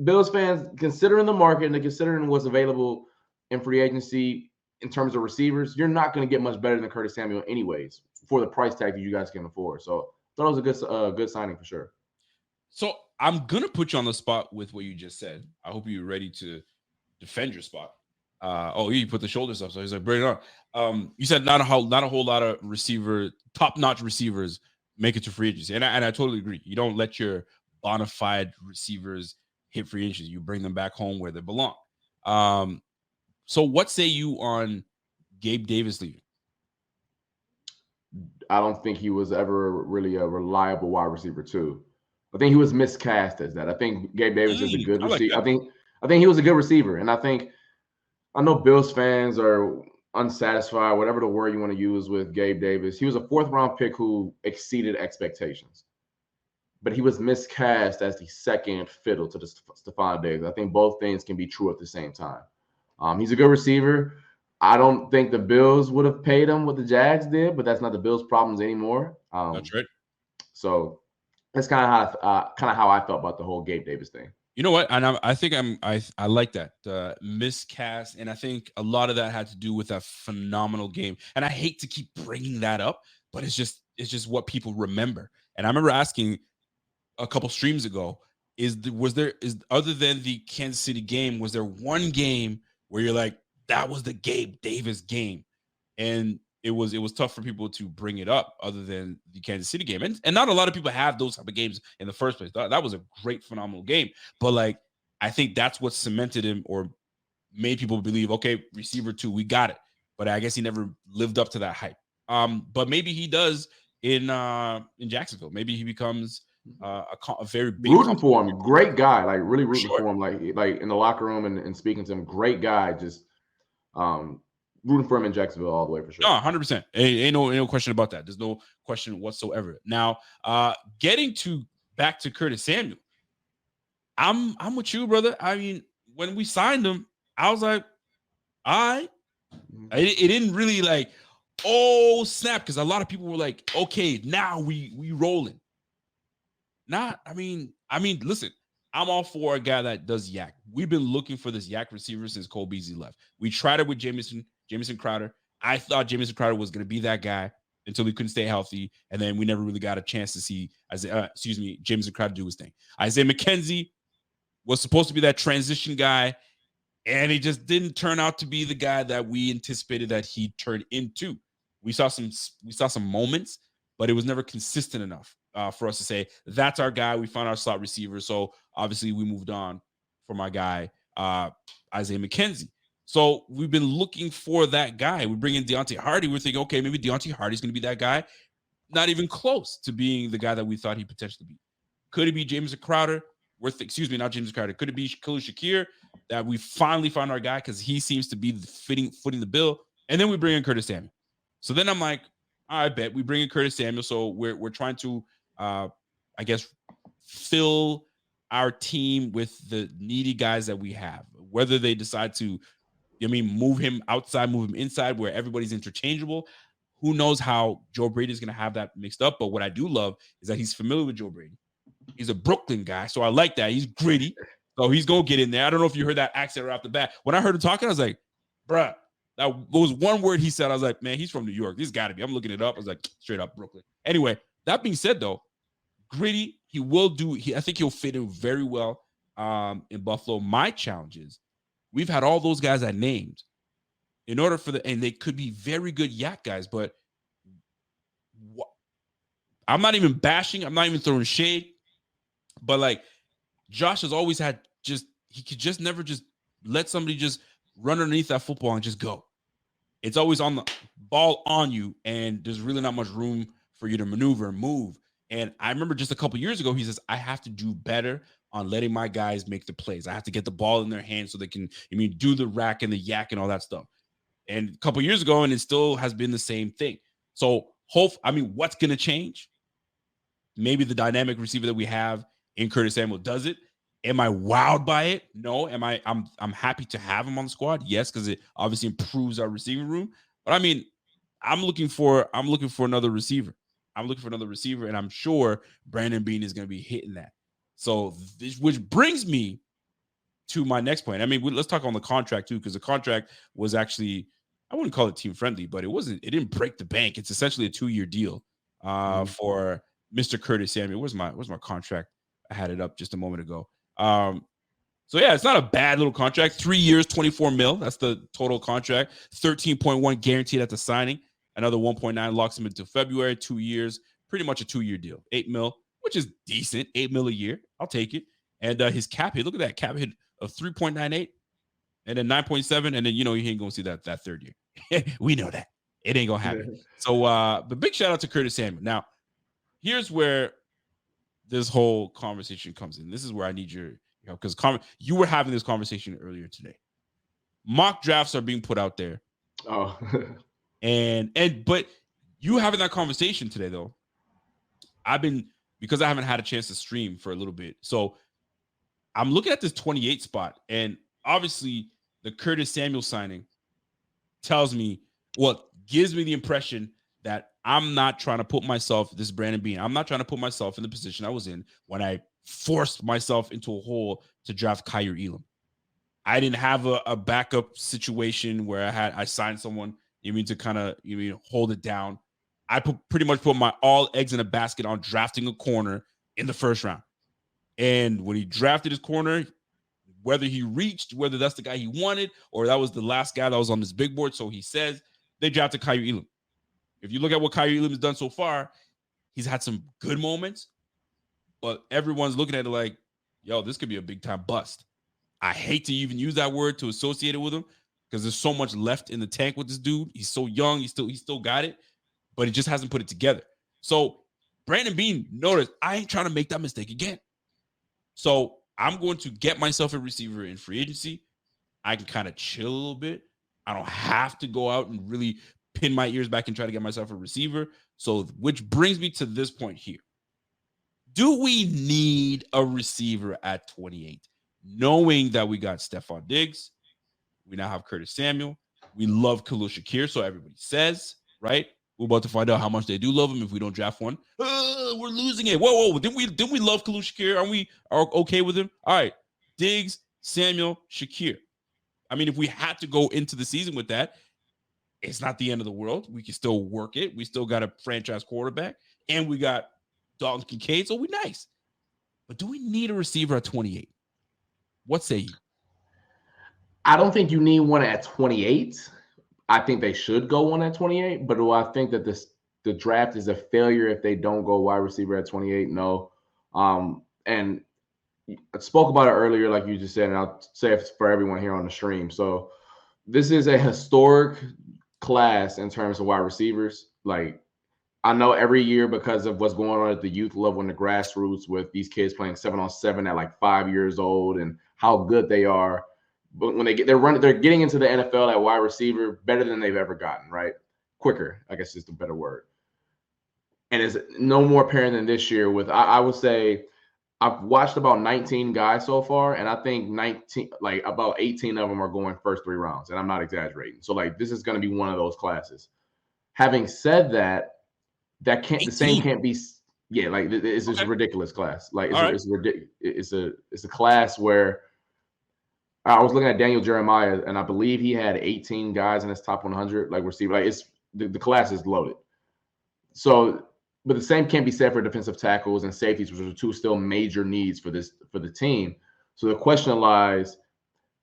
Bills fans, considering the market and considering what's available in free agency in terms of receivers, you're not going to get much better than Curtis Samuel anyways for the price tag that you guys can afford. So I thought it was a good signing for sure. So I'm going to put you on the spot with what you just said. I hope you're ready to defend your spot. You put the shoulders up. So he's like, bring it on. You said not a whole lot of top-notch receivers make it to free agency. And I totally agree. You don't let your bona fide receivers hit free agency. You bring them back home where they belong. So what say you on Gabe Davis leaving? I don't think he was ever really a reliable wide receiver too. I think he was miscast as that. I think Gabe Davis is a good receiver. I think he was a good receiver. And I know Bills fans are unsatisfied, whatever the word you want to use with Gabe Davis. He was a 4th round pick who exceeded expectations, but he was miscast as the second fiddle to the Stephon Diggs. I think both things can be true at the same time. He's a good receiver. I don't think the Bills would have paid him what the Jags did, but that's not the Bills' problems anymore. That's right. So that's kind of how I felt about the whole Gabe Davis thing. You know what? And I like that miscast, and I think a lot of that had to do with that phenomenal game. And I hate to keep bringing that up, but it's just what people remember. And I remember asking a couple streams ago, other than the Kansas City game, was there one game where you're like, that was the Gabe Davis game? And it was tough for people to bring it up other than the Kansas City game. And not a lot of people have those type of games in the first place. That was a great, phenomenal game. But like, I think that's what cemented him or made people believe, okay, receiver 2, we got it. But I guess he never lived up to that hype. But maybe he does in Jacksonville. Maybe he becomes a very big rooting for him. Great guy, like really rooting for him, like in the locker room and speaking to him. Great guy, just rooting for him in Jacksonville all the way for sure. No, 100%. Ain't no question about that. There's no question whatsoever. Now, getting back to Curtis Samuel, I'm with you, brother. I mean, when we signed him, I was like, all right. It didn't really like, oh snap, because a lot of people were like, okay, now we rolling. I mean, listen, I'm all for a guy that does yak. We've been looking for this yak receiver since Cole Beasley left. We tried it with Jamison Crowder. I thought Jamison Crowder was going to be that guy until he couldn't stay healthy, and then we never really got a chance to see Jamison Crowder do his thing. Isaiah McKenzie was supposed to be that transition guy, and he just didn't turn out to be the guy that we anticipated that he'd turn into. We saw some moments, but it was never consistent enough for us to say that's our guy. We found our slot receiver, so obviously we moved on from our guy Isaiah McKenzie. So we've been looking for that guy. We bring in Deontay Hardy. We're thinking, okay, maybe Deontay Hardy's going to be that guy. Not even close to being the guy that we thought he potentially be. Could it be Jamison Crowder? Not Jamison Crowder. Could it be Khalil Shakir that we finally found our guy because he seems to be footing the bill? And then we bring in Curtis Samuel. So then I'm like, I bet we bring in Curtis Samuel. So we're trying to, I guess, fill our team with the needy guys that we have. Whether they decide to, move him outside, move him inside, where everybody's interchangeable. Who knows how Joe Brady is going to have that mixed up? But what I do love is that he's familiar with Joe Brady. He's a Brooklyn guy, so I like that. He's gritty, so he's going to get in there. I don't know if you heard that accent right off the bat. When I heard him talking, I was like, bruh, that was one word he said. I was like, man, he's from New York. This got to be. I'm looking it up. I was like, straight up Brooklyn. Anyway, that being said, though, gritty, he will do. I think he'll fit in very well in Buffalo. My challenge is we've had all those guys I named in order for and they could be very good yak guys, but I'm not even bashing. I'm not even throwing shade. But like Josh has always had he could just never just let somebody just run underneath that football and just go. It's always on the ball on you, and there's really not much room for you to maneuver and move. And I remember just a couple years ago, he says, I have to do better on letting my guys make the plays. I have to get the ball in their hands so they can, do the rack and the yak and all that stuff. And a couple years ago, and it still has been the same thing. So What's going to change? Maybe the dynamic receiver that we have in Curtis Samuel does it. Am I wowed by it? No. I'm happy to have him on the squad? Yes, because it obviously improves our receiving room. But I'm looking for another receiver. And I'm sure Brandon Beane is going to be hitting that. So which brings me to my next point. Let's talk on the contract too, because the contract was actually, I wouldn't call it team friendly, but it didn't break the bank. It's essentially a 2-year deal for Mr. Curtis Samuel. Where's my contract? I had it up just a moment ago. So yeah, it's not a bad little contract. 3 years, $24 million. That's the total contract. 13.1 guaranteed at the signing. Another 1.9 locks him into February. 2 years, pretty much a 2-year deal. $8 million, which is decent. $8 million a year. I'll take it. And his cap hit, look at that cap hit of 3.98 and then 9.7. And then, you ain't going to see that third year. We know that. It ain't going to happen. So, but big shout out to Curtis Samuel. Now, here's where this whole conversation comes in. This is where I need your help, because you were having this conversation earlier today. Mock drafts are being put out there. Oh. But you having that conversation today, though, because I haven't had a chance to stream for a little bit. So I'm looking at this 28 spot, and obviously the Curtis Samuel signing gives me the impression that I'm not trying to put myself, this Brandon Beane, I'm not trying to put myself in the position I was in when I forced myself into a hole to draft Kaiir Elam. I didn't have a backup situation where I signed someone, to kind of, hold it down. I pretty much put my all eggs in a basket on drafting a corner in the first round. And when he drafted his corner, whether he reached, whether that's the guy he wanted, or that was the last guy that was on this big board, so he says, they drafted Kaiir Elam. If you look at what Kaiir Elam has done so far, he's had some good moments, but everyone's looking at it like, yo, this could be a big-time bust. I hate to even use that word to associate it with him, because there's so much left in the tank with this dude. He's so young. He still got it, but he just hasn't put it together. So Brandon Beane noticed, I ain't trying to make that mistake again. So I'm going to get myself a receiver in free agency. I can kind of chill a little bit. I don't have to go out and really pin my ears back and try to get myself a receiver. So, which brings me to this point here. Do we need a receiver at 28? Knowing that we got Stephon Diggs, we now have Curtis Samuel. We love Khalil Shakir, so everybody says, right? We're about to find out how much they do love him if we don't draft one. We're losing it. Whoa. Didn't we love Khalil Shakir? Are we okay with him? All right. Diggs, Samuel, Shakir. If we had to go into the season with that, it's not the end of the world. We can still work it. We still got a franchise quarterback, and we got Dalton Kincaid, so we're nice. But do we need a receiver at 28? What say you? I don't think you need one at 28. I think they should go one at 28, but do I think that the draft is a failure if they don't go wide receiver at 28? No. And I spoke about it earlier, like you just said, and I'll say it for everyone here on the stream. So this is a historic class in terms of wide receivers. Like, I know every year, because of what's going on at the youth level and the grassroots with these kids playing 7-on-7 at like 5 years old and how good they are. But when they're getting into the NFL at wide receiver better than they've ever gotten, right? Quicker, I guess is the better word. And it's no more apparent than this year with, I would say, I've watched about 19 guys so far, and I think about 18 of them are going first 3 rounds, and I'm not exaggerating. So this is going to be one of those classes. Having said that, the same can't be. Yeah, it's just a ridiculous class. It's a class where I was looking at Daniel Jeremiah, and I believe he had 18 guys in his top 100 receiver. It's the class is loaded. So, but the same can't be said for defensive tackles and safeties, which are 2 still major needs for the team. So the question lies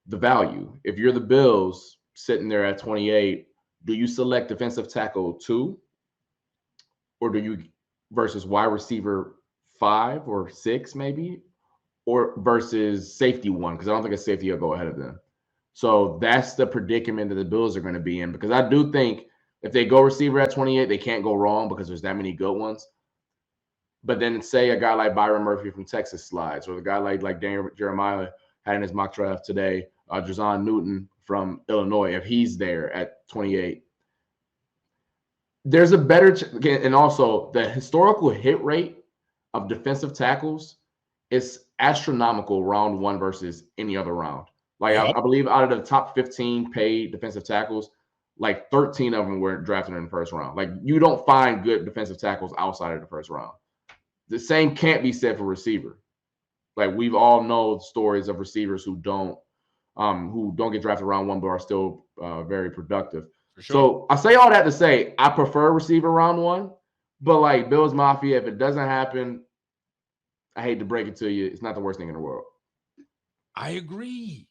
the value. If you're the Bills sitting there at 28, do you select defensive tackle 2? Or do you versus wide receiver 5 or 6 maybe, or versus safety 1? Because I don't think a safety will go ahead of them. So that's the predicament that the Bills are going to be in. Because I do think if they go receiver at 28, they can't go wrong because there's that many good ones. But then say a guy like Byron Murphy from Texas slides, or the guy like Daniel Jeremiah had in his mock draft today, Jazon Newton from Illinois, if he's there at 28. there's a better and also the historical hit rate of defensive tackles is astronomical round one versus any other round. Like Yep. I believe out of the top 15 paid defensive tackles, like 13 of them were drafted in the first round. Like you don't find good defensive tackles outside of the first round. The same can't be said for receiver. Like we've all know stories of receivers who don't get drafted round one but are still very productive. For sure. So I say all that to say I prefer receiver round one, but like Bills Mafia, if it doesn't happen, I hate to break it to you, it's not the worst thing in the world. I agree.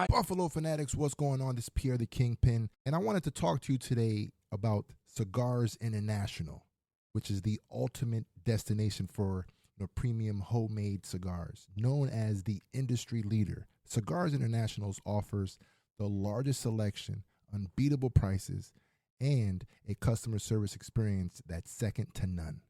Buffalo Fanatics, what's going on? This is Pierre the Kingpin, and I wanted to talk to you today about Cigars International, which is the ultimate destination for premium homemade cigars. Known as the industry leader, Cigars International offers the largest selection, unbeatable prices, and a customer service experience that's second to none.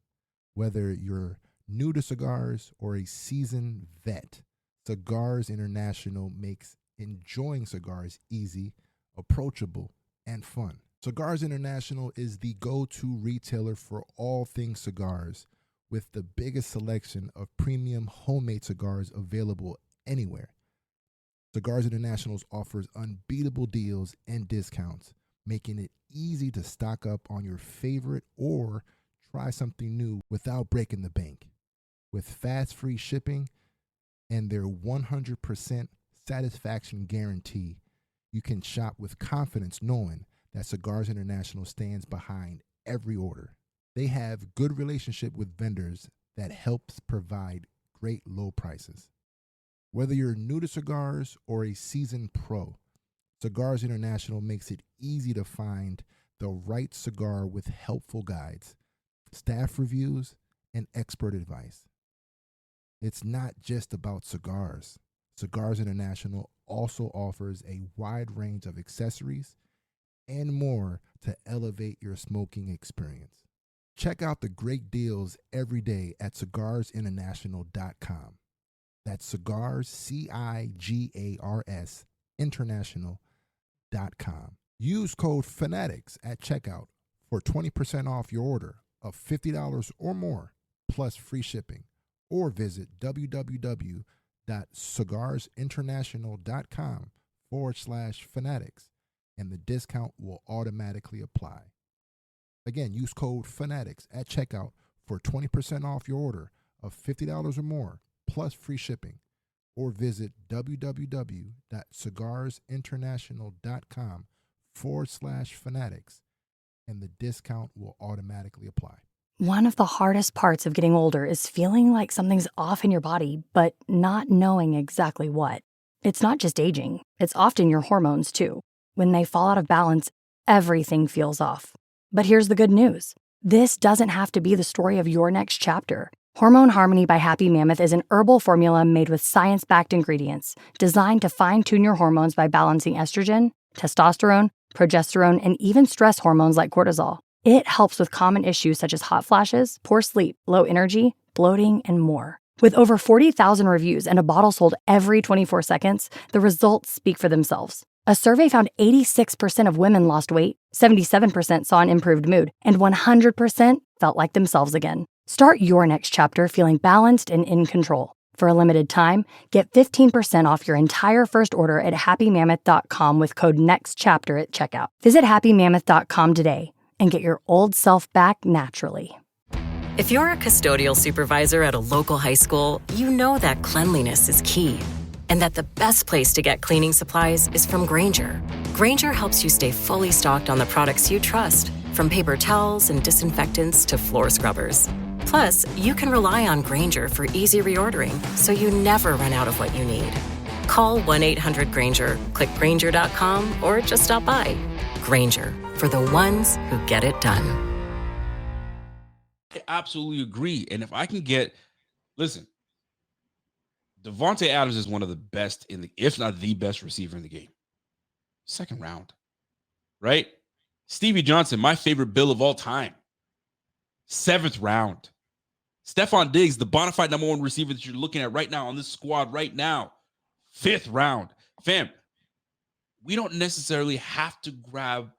Whether you're new to cigars or a seasoned vet, Cigars International makes enjoying cigars easy, approachable, and fun. Cigars International is the go-to retailer for all things cigars, with the biggest selection of premium homemade cigars available anywhere. Cigars International offers unbeatable deals and discounts, making it easy to stock up on your favorite or try something new without breaking the bank. With fast free shipping and their 100% satisfaction guarantee, you can shop with confidence knowing that Cigars International stands behind every order. They have good relationship with vendors that helps provide great low prices. Whether you're new to cigars or a seasoned pro, Cigars International makes it easy to find the right cigar with helpful guides, staff reviews, and expert advice. It's not just about cigars. Cigars International also offers a wide range of accessories and more to elevate your smoking experience. Check out the great deals every day at cigarsinternational.com. That's cigars, CIGARS, international.com. Use code FANATICS at checkout for 20% off your order of $50 or more, plus free shipping. Or visit www.cigarsinternational.com/fanatics, and the discount will automatically apply. Again, use code FANATICS at checkout for 20% off your order of $50 or more, plus free shipping. Or visit www.cigarsinternational.com/fanatics, and the discount will automatically apply. One of the hardest parts of getting older is feeling like something's off in your body, but not knowing exactly what. It's not just aging, it's often your hormones too. When they fall out of balance, everything feels off. But here's the good news. This doesn't have to be the story of your next chapter. Hormone Harmony by Happy Mammoth is an herbal formula made with science-backed ingredients designed to fine-tune your hormones by balancing estrogen, testosterone, progesterone, and even stress hormones like cortisol. It helps with common issues such as hot flashes, poor sleep, low energy, bloating, and more. With over 40,000 reviews and a bottle sold every 24 seconds, the results speak for themselves. A survey found 86% of women lost weight, 77% saw an improved mood, and 100% felt like themselves again. Start your next chapter feeling balanced and in control. For a limited time, get 15% off your entire first order at happymammoth.com with code NEXTCHAPTER at checkout. Visit happymammoth.com today and get your old self back naturally. If you're a custodial supervisor at a local high school, you know that cleanliness is key, and that the best place to get cleaning supplies is from Grainger. Grainger helps you stay fully stocked on the products you trust, from paper towels and disinfectants to floor scrubbers. Plus, you can rely on Grainger for easy reordering, so you never run out of what you need. Call 1-800-GRAINGER, click Grainger.com, or just stop by. Grainger, for the ones who get it done. I absolutely agree. And if I can get, listen, Devontae Adams is one of the best if not the best receiver in the game. Second round, right? Stevie Johnson, my favorite Bill of all time. 7th round. Stephon Diggs, the bona fide number 1 receiver that you're looking at right now on this squad right now. 5th round. Fam, we don't necessarily have to grab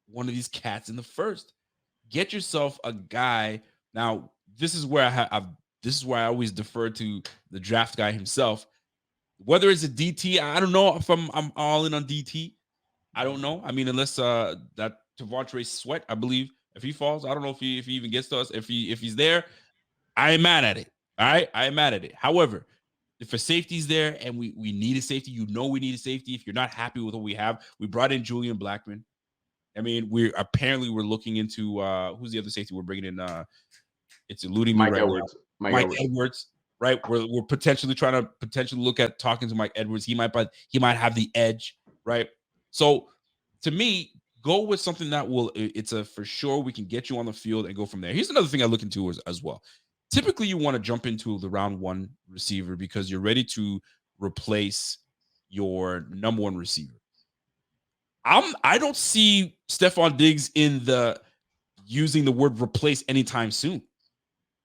one of these cats in the first. get yourself a guy. Now, this is where I always defer to the draft guy himself. Whether it's a DT, I don't know if I'm all in on DT. I don't know. I mean, unless that Devontae Sweat, I believe, if he falls, I don't know if he even gets to us. If he's there, I am mad at it. All right, I am mad at it. However, if a safety's there and we need a safety, we need a safety. If you're not happy with what we have, we brought in Julian Blackman. I mean, we're looking into who's the other safety we're bringing in. It's eluding me right Edwards. now. Mike Edwards. Right, we're potentially trying to look at talking to Mike Edwards. He might have the edge, right? So, to me, go with something that it's a for sure we can get you on the field and go from there. Here's another thing I look into as well. Typically, you want to jump into the round one receiver because you're ready to replace your number one receiver. I don't see Stephon Diggs using the word replace anytime soon.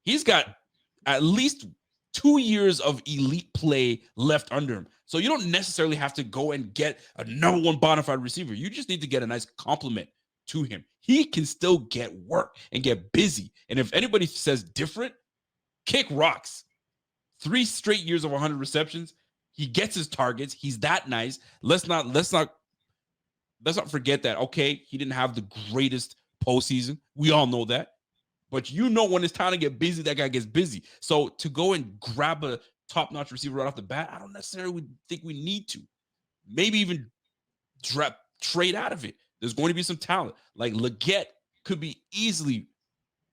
He's got at least 2 years of elite play left under him. So you don't necessarily have to go and get a number one bona fide receiver. You just need to get a nice compliment to him. He can still get work and get busy. And if anybody says different, kick rocks. 3 straight years of 100 receptions. He gets his targets. He's that nice. Let's not forget that, okay, he didn't have the greatest postseason. We all know that. But when it's time to get busy, that guy gets busy. So to go and grab a top-notch receiver right off the bat, I don't necessarily think we need to. Maybe even trade out of it. There's going to be some talent. Like Leggett could be easily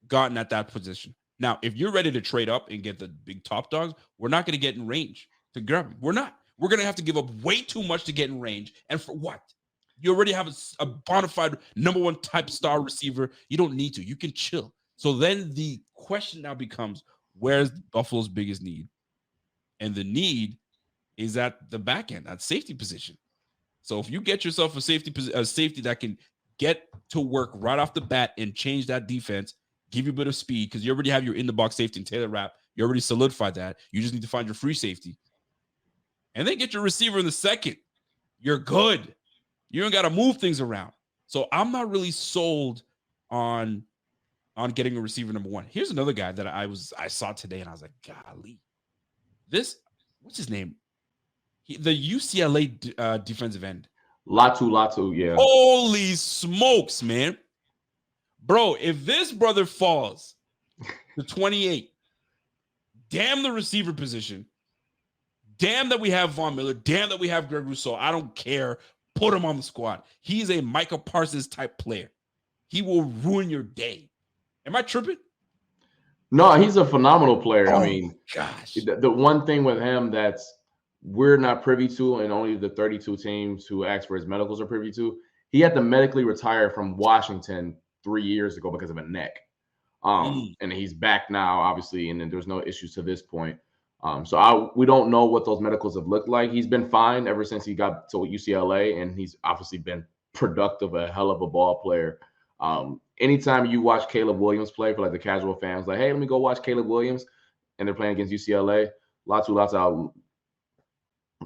gotten at that position. Now, if you're ready to trade up and get the big top dogs, we're not going to get in range to grab him. We're not. We're going to have to give up way too much to get in range. And for what? You already have a bona fide number one type star receiver. You don't need to. You can chill. So then the question now becomes, where's Buffalo's biggest need? And the need is at the back end, at safety position. So if you get yourself a safety that can get to work right off the bat and change that defense, give you a bit of speed, because you already have your in-the-box safety and Taylor Rapp. You already solidified that. You just need to find your free safety. And then get your receiver in the second. You're good. You don't got to move things around. So I'm not really sold on getting a receiver number one. Here's another guy that I saw today, and I was like, golly. What's his name? The UCLA defensive end. Latu, yeah. Holy smokes, man. Bro, if this brother falls to 28, damn the receiver position. Damn that we have Von Miller. Damn that we have Greg Rousseau. I don't care. Put him on the squad. He's a Micah Parsons type player. He will ruin your day. Am I tripping? No, he's a phenomenal player. Oh, I mean, gosh. The one thing with him we're not privy to, and only the 32 teams who asked for his medicals are privy to, he had to medically retire from Washington 3 years ago because of a neck. And he's back now, obviously, and then there's no issues to this point. We don't know what those medicals have looked like. He's been fine ever since he got to UCLA, and he's obviously been productive, a hell of a ball player. Anytime you watch Caleb Williams play, for like the casual fans, like, hey, let me go watch Caleb Williams, and they're playing against UCLA, Latu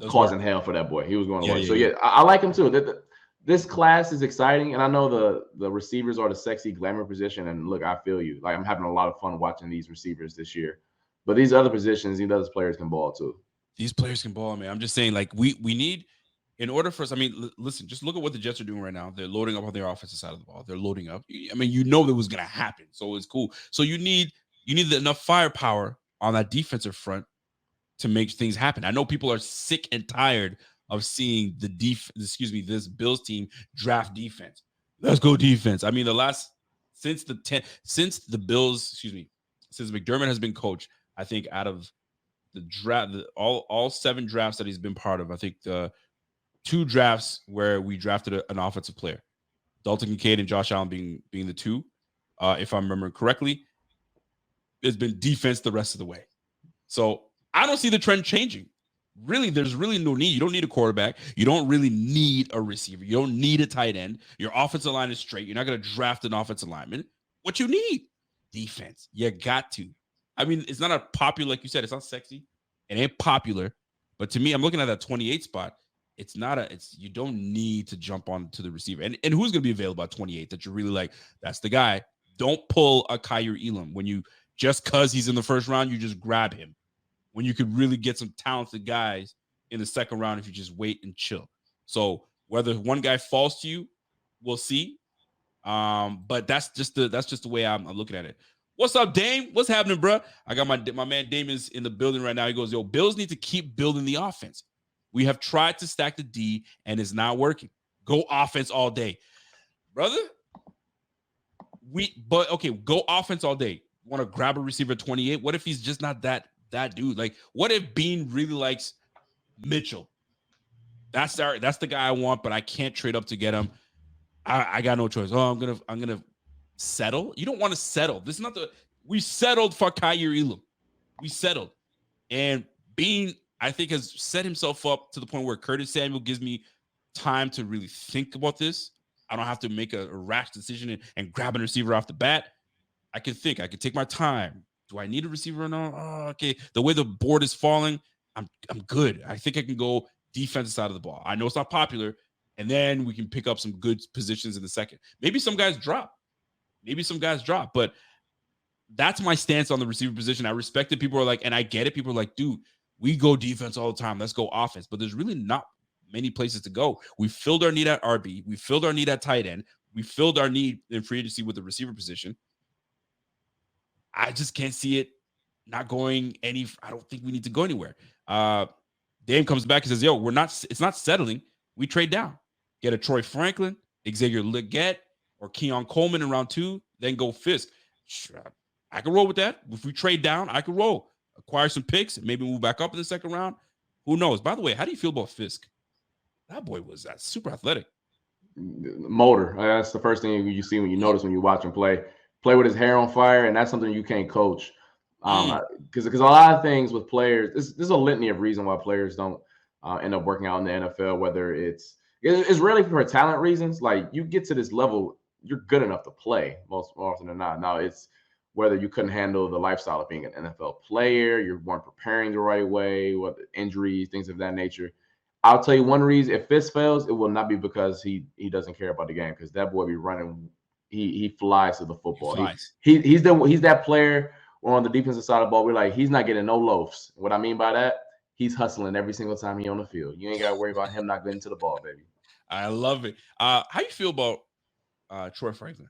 causing hell for that boy. He was going away. So I like him too. This class is exciting, and I know the receivers are the sexy glamour position. And look, I feel you. Like, I'm having a lot of fun watching these receivers this year. But these other positions, these other players can ball too. These players can ball, man. I'm just saying, like, we need, in order for us, I mean, listen, just look at what the Jets are doing right now. They're loading up on their offensive side of the ball. They're loading up. I mean, that was going to happen. So it's cool. So you need enough firepower on that defensive front to make things happen. I know people are sick and tired of seeing this Bills team draft defense. Let's go defense. I mean, since McDermott has been coach, I think out of the draft, all 7 drafts that he's been part of, I think the 2 drafts where we drafted an offensive player, Dalton Kincaid and Josh Allen being the 2, if I remember correctly, it's been defense the rest of the way. So I don't see the trend changing. Really, there's really no need. You don't need a quarterback. You don't really need a receiver. You don't need a tight end. Your offensive line is straight. You're not going to draft an offensive lineman. What you need? Defense. You got to. I mean, it's not a popular, like you said, it's not sexy. It ain't popular. But to me, I'm looking at that 28 spot. You don't need to jump on to the receiver. And who's going to be available at 28 that you're really like, that's the guy? Don't pull a Kyer Elam when you just because he's in the first round, you just grab him. When you could really get some talented guys in the second round if you just wait and chill. So whether one guy falls to you, we'll see. But that's just the way I'm looking at it. What's up, Dame? What's happening, bro? I got my man Damon's in the building right now. He goes, yo, Bills need to keep building the offense. We have tried to stack the D, and it's not working. Go offense all day. Brother, go offense all day. Want to grab a receiver 28? What if he's just not that dude? Like, what if Beane really likes Mitchell? That's the guy I want, but I can't trade up to get him. I got no choice. Oh, I'm gonna settle. You don't want to settle. This is not we settled for Kyer Elam. We settled. And Beane, I think, has set himself up to the point where Curtis Samuel gives me time to really think about this. I don't have to make a rash decision and grab a receiver off the bat. I can think. I can take my time. Do I need a receiver or no? Oh, okay. The way the board is falling, I'm good. I think I can go defensive side of the ball. I know it's not popular, and then we can pick up some good positions in the second. Maybe some guys drop. But that's my stance on the receiver position. I respect it. People are like, and I get it. People are like, dude, we go defense all the time. Let's go offense. But there's really not many places to go. We filled our need at RB. We filled our need at tight end. We filled our need in free agency with the receiver position. I just can't see it not going any. I don't think we need to go anywhere. Dame comes back and says, yo, it's not settling. We trade down. Get a Troy Franklin, Xavier Legette, or Keon Coleman in round 2, then go Fisk. I can roll with that. If we trade down, I can roll. Acquire some picks, maybe move back up in the second round. Who knows? By the way, how do you feel about Fisk? That boy was super athletic. Motor. That's the first thing you see when you notice when you watch him play. Play with his hair on fire, and that's something you can't coach. Because a lot of things with players, this is a litany of reasons why players don't end up working out in the NFL. Whether it's really for talent reasons. Like, you get to this level, you're good enough to play more often than not. Now it's whether you couldn't handle the lifestyle of being an NFL player, you weren't preparing the right way, what injuries, things of that nature. I'll tell you one reason: if Fisk fails, it will not be because he doesn't care about the game, because that boy be running. He flies to the football. He's that player on the defensive side of the ball. We're like, he's not getting no loafs. What I mean by that, he's hustling every single time he's on the field. You ain't got to worry about him not getting to the ball, baby. I love it. How you feel about Troy Franklin?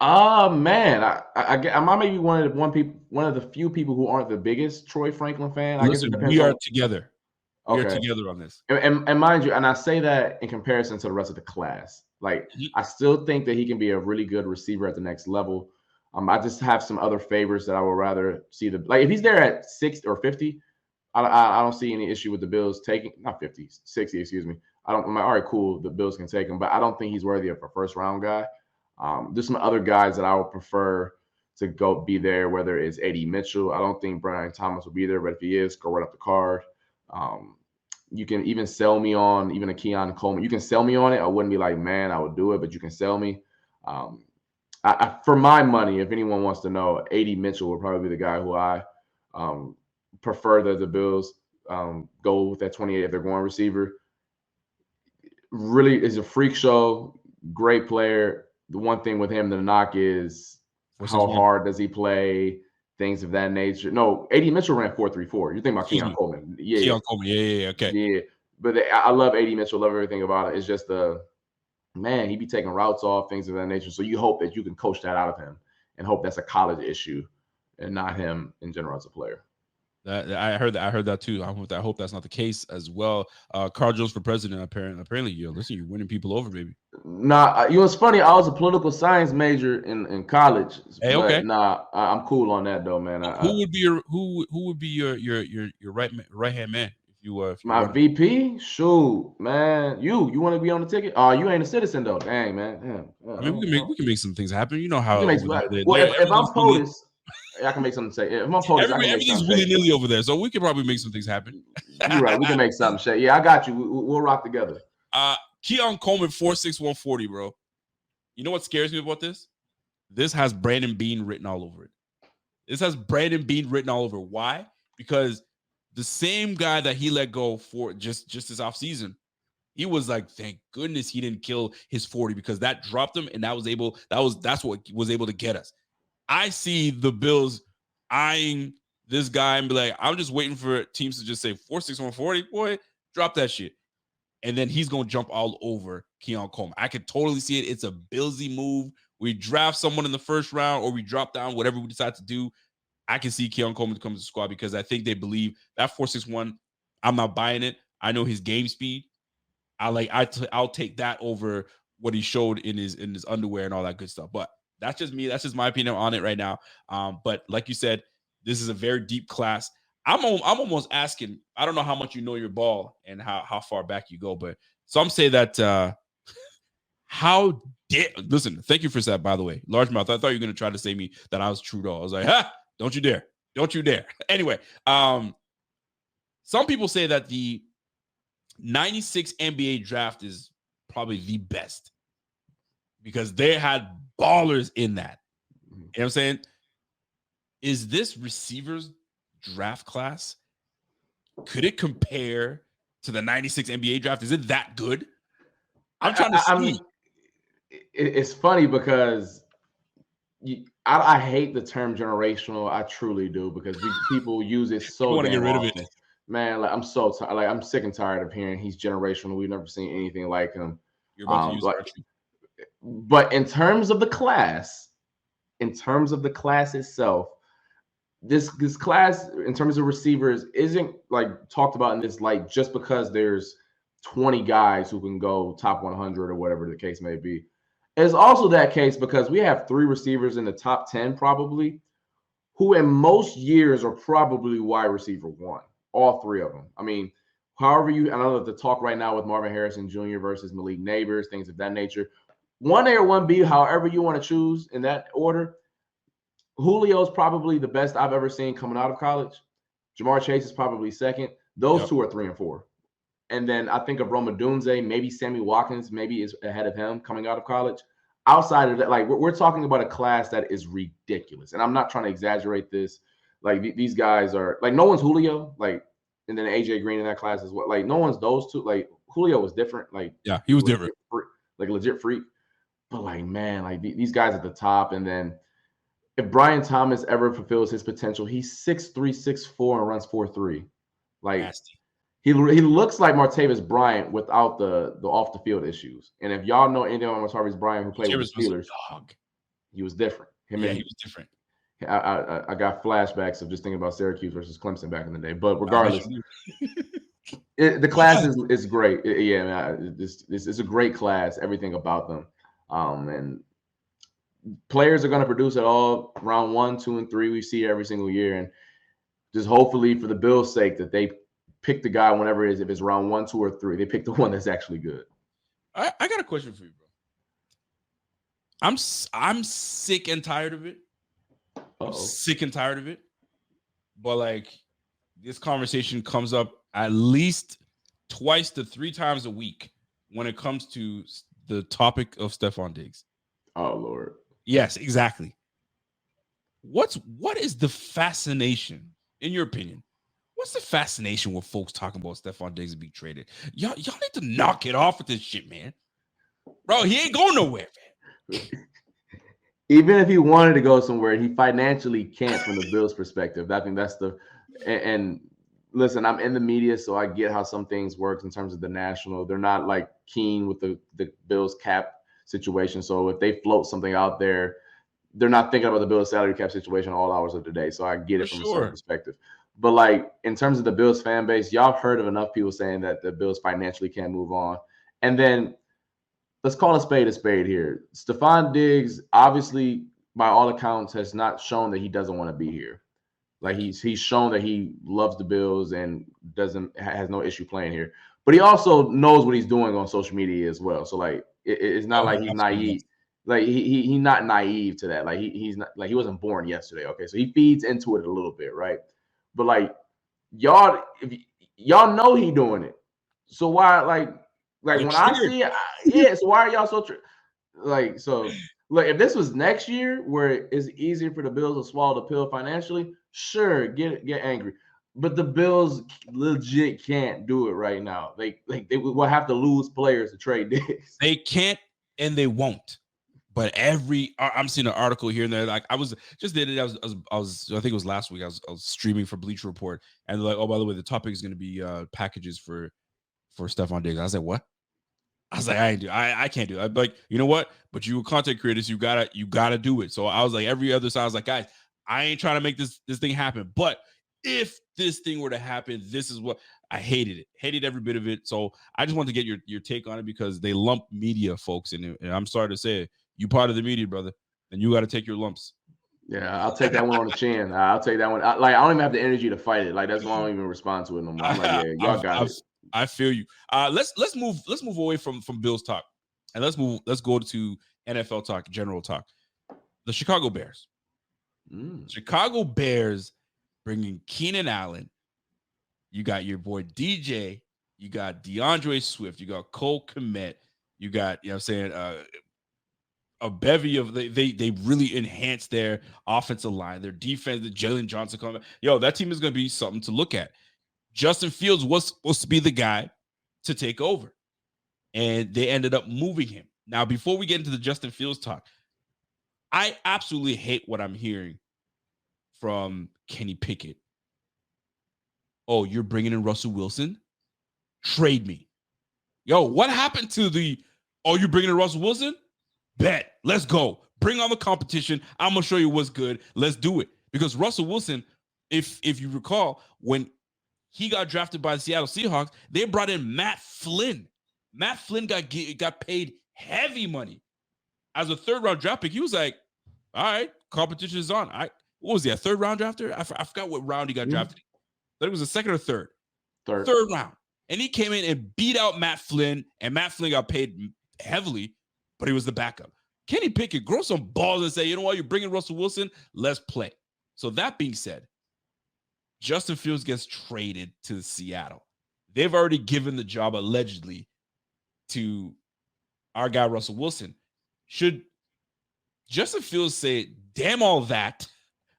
Man, I might be one of the few people who aren't the biggest Troy Franklin fan. Listen, we are together. Okay. We are together on this. And mind you, and I say that in comparison to the rest of the class. Like, I still think that he can be a really good receiver at the next level. I just have some other favors that I would rather see if he's there at 60 or 50, I don't see any issue with the Bills taking, not 50, 60, excuse me. I'm like, all right, cool, the Bills can take him, but I don't think he's worthy of a first round guy. There's some other guys that I would prefer to go be there, whether it's A.D. Mitchell. I don't think Brian Thomas will be there, but if he is, go right up the card. You can even sell me on even a Keon Coleman. You can sell me on it. I wouldn't be like, man, I would do it, but you can sell me. For my money, if anyone wants to know, A.D. Mitchell would probably be the guy who I prefer that the Bills go with that 28 if they're going receiver. Really is a freak show, great player. The one thing with him, the knock is how hard does he play, things of that nature. No, A.D. Mitchell ran 4.34. You're thinking about Keon Coleman. Yeah. Keon Coleman, yeah, okay. Yeah, but I love A.D. Mitchell, love everything about it. It's just man, he be taking routes off, things of that nature. So you hope that you can coach that out of him and hope that's a college issue and not him in general as a player. I heard that too. I hope that's not the case as well. Carl Jones for president. Apparently, you're winning people over, baby. Nah, it's funny. I was a political science major in college. Hey, okay. Nah, I'm cool on that though, man. Who would be your right hand man if you my VP? Shoot, man. You want to be on the ticket? Oh, you ain't a citizen though. Dang, man. Damn. I mean, we can make some things happen. You know how. If I'm POTUS, I can make something say. If I'm POTUS, everything's willy-nilly over there, so we could probably make some things happen. You're right. We can make something say. Yeah, I got you. We'll rock together. Keon Coleman, 4'6", 140, bro. You know what scares me about this? This has Brandon Beane written all over it. Why? Because the same guy that he let go for just this offseason, he was like, thank goodness he didn't kill his 40 because that dropped him, and that's what was able to get us. I see the Bills eyeing this guy and be like, I'm just waiting for teams to just say 461 40, boy, drop that shit. And then he's going to jump all over Keon Coleman. I could totally see it. It's a Billsy move. We draft someone in the first round or we drop down, whatever we decide to do. I can see Keon Coleman come to the squad because I think they believe that 461, I'm not buying it. I know his game speed. I'll take that over what he showed in his underwear and all that good stuff. But that's just me. That's just my opinion on it right now. But like you said, this is a very deep class. I'm almost asking, I don't know how much you know your ball and how far back you go, but some say that listen, thank you for that, by the way. Largemouth, I thought you were going to try to say me that I was Trudeau. I was like, don't you dare. Don't you dare. Anyway, some people say that the 96 NBA draft is probably the best because they had ballers in that. You know what I'm saying? Is this receivers draft class, could it compare to the 96 NBA draft? Is it that good? I'm trying to see. I mean, it's funny because I hate the term generational. I truly do because people use it so want to get rid often. of it. Man, like I'm so tired. Like I'm sick and tired of hearing he's generational. We've never seen anything like him. You're about to use Archie. But in terms of the class itself, this class in terms of receivers isn't like talked about in this light just because there's 20 guys who can go top 100 or whatever the case may be. It's also that case because we have 3 receivers in the top 10 probably who in most years are probably wide receiver 1, all 3 of them. I mean, I know that the talk right now with Marvin Harrison Jr. versus Malik Neighbors, things of that nature. 1A or 1B, however you want to choose in that order. Julio's probably the best I've ever seen coming out of college. Jamar Chase is probably second. Those 2 are 3 and 4. And then I think of Rome Odunze, maybe Sammy Watkins, maybe is ahead of him coming out of college. Outside of that, like we're talking about a class that is ridiculous. And I'm not trying to exaggerate this. Like these guys are like no one's Julio, like, and then AJ Green in that class as well. Like no one's those two. Like Julio was different. Like he was different. Like a legit freak. But like, man, like these guys at the top. And then if Brian Thomas ever fulfills his potential, he's 6'3", 6'4", and runs 4.3. Like nasty. He looks like Martavis Bryant without the off the field issues. And if y'all know anything about Martavis Bryant who played with the Steelers, he was different. He was different. I got flashbacks of just thinking about Syracuse versus Clemson back in the day. But regardless, the class is great. This is a great class. Everything about them, and players are going to produce at all round 1, 2, and 3. We see every single year, and just hopefully for the Bills' sake that they pick the guy whenever it is. If it's round 1, 2, or 3, they pick the one that's actually good. I got a question for you, bro. I'm sick and tired of it. I'm sick and tired of it. But like this conversation comes up at least twice to 3 times a week when it comes to the topic of Stephon Diggs. Oh Lord. Yes, exactly. What is the fascination, in your opinion? What's the fascination with folks talking about Stephon Diggs being traded? Y'all need to knock it off with this shit, man. Bro, he ain't going nowhere, man. Even if he wanted to go somewhere, he financially can't from the Bills' perspective. I think that's and listen, I'm in the media, so I get how some things work in terms of the national. They're not like keen with the Bills cap situation. So if they float something out there, they're not thinking about the Bills salary cap situation all hours of the day. So I get it from a certain perspective. But like in terms of the Bills fan base, y'all have heard of enough people saying that the Bills financially can't move on. And then let's call a spade here. Stephon Diggs, obviously, by all accounts, has not shown that he doesn't want to be here. Like he's shown that he loves the Bills and has no issue playing here. But he also knows what he's doing on social media as well. So like it's not like he's naive. Like he's not naive to that. Like he's not like he wasn't born yesterday. Okay, so he feeds into it a little bit, right? But like y'all know he doing it. So why like when I see it, so why are y'all so so look, if this was next year where it's easier for the Bills to swallow the pill financially, sure, get angry. But the Bills legit can't do it right now. They will have to lose players to trade Diggs. They can't and they won't. But I'm seeing an article here and there. Like I was just did it. I think it was last week. I was streaming for Bleacher Report, and they're like, oh, by the way, the topic is going to be packages for Stephon Diggs. I was like, what? I was like, I can't do it. I'm like, you know what? But you content creators, you gotta do it. So I was like, every other side, I was like, guys, I ain't trying to make this thing happen. But if this thing were to happen, this is what I hated it. Hated every bit of it. So I just wanted to get your take on it because they lump media folks in it. And I'm sorry to say it. You part of the media, brother, and you got to take your lumps. Yeah, I'll take that one on the chin. I'll take that one. I don't even have the energy to fight it. Like that's why I don't even respond to it no more. I'm like, yeah, y'all got it. I feel you. Let's move away from Bills talk, and let's go to NFL talk, general talk. The Chicago Bears. Chicago Bears bringing Keenan Allen. You got your boy DJ. You got DeAndre Swift. You got Cole Kmet. You got a bevy of they really enhanced their offensive line, their defense. The Jalen Johnson coming. That team is going to be something to look at. Justin Fields was supposed to be the guy to take over, and they ended up moving him. Now, before we get into the Justin Fields talk, I absolutely hate what I'm hearing from Kenny Pickett. Oh, you're bringing in Russell Wilson? Trade me. What happened to you're bringing in Russell Wilson? Bet. Let's go. Bring on the competition. I'm going to show you what's good. Let's do it. Because Russell Wilson, if you recall, when he got drafted by the Seattle Seahawks, they brought in Matt Flynn. Matt Flynn got paid heavy money. As a third-round draft pick, he was like, all right, competition is on. What was he, a third-round drafter? I forgot what round he got drafted. I thought it was a second or third. Third round. And he came in and beat out Matt Flynn, and Matt Flynn got paid heavily, but he was the backup. Kenny Pickett, grow some balls and say, you know what, you're bringing Russell Wilson, let's play. So that being said, Justin Fields gets traded to Seattle. They've already given the job, allegedly, to our guy, Russell Wilson. Should Justin Fields say, damn all that,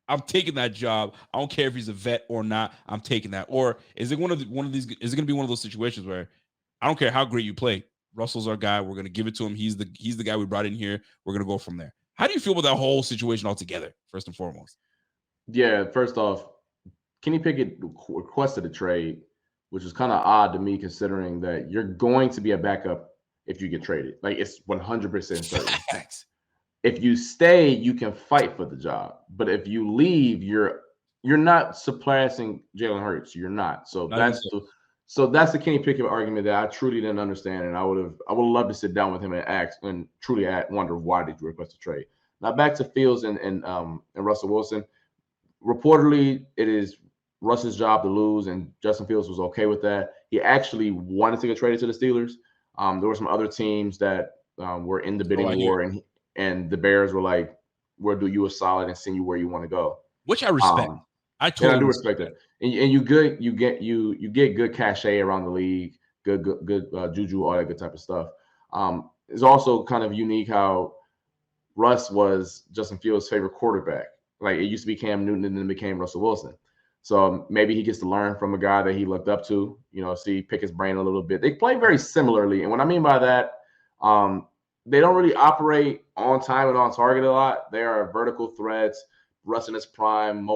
I'm taking that job. I don't care if he's a vet or not. I'm taking that. Or is it one of these? Is it going to be one of those situations where I don't care how great you play, Russell's our guy. We're going to give it to him. He's the guy we brought in here. We're going to go from there. How do you feel about that whole situation altogether? First and foremost. Yeah. First off, Kenny Pickett requested a trade, which is kind of odd to me, considering that you're going to be a backup if you get traded. Like, it's 100% certain. If you stay, you can fight for the job. But if you leave, you're not surpassing Jalen Hurts. You're not. So that's the Kenny Pickett argument that I truly didn't understand, and I would love to sit down with him and ask and truly wonder, why did you request a trade? Now back to Fields and Russell Wilson. Reportedly, it is Russ's job to lose, and Justin Fields was okay with that. He actually wanted to get traded to the Steelers. There were some other teams that were in the bidding war, and the Bears were like, we'll do you a solid and send you where you want to go. Which I respect. I do respect that. And you get good cachet around the league, good juju, all that good type of stuff. It's also kind of unique how Russ was Justin Fields' favorite quarterback. Like, it used to be Cam Newton and then became Russell Wilson. So maybe he gets to learn from a guy that he looked up to, pick his brain a little bit. They play very similarly. And what I mean by that, they don't really operate on time and on target a lot. They are vertical threats. Russ in his prime,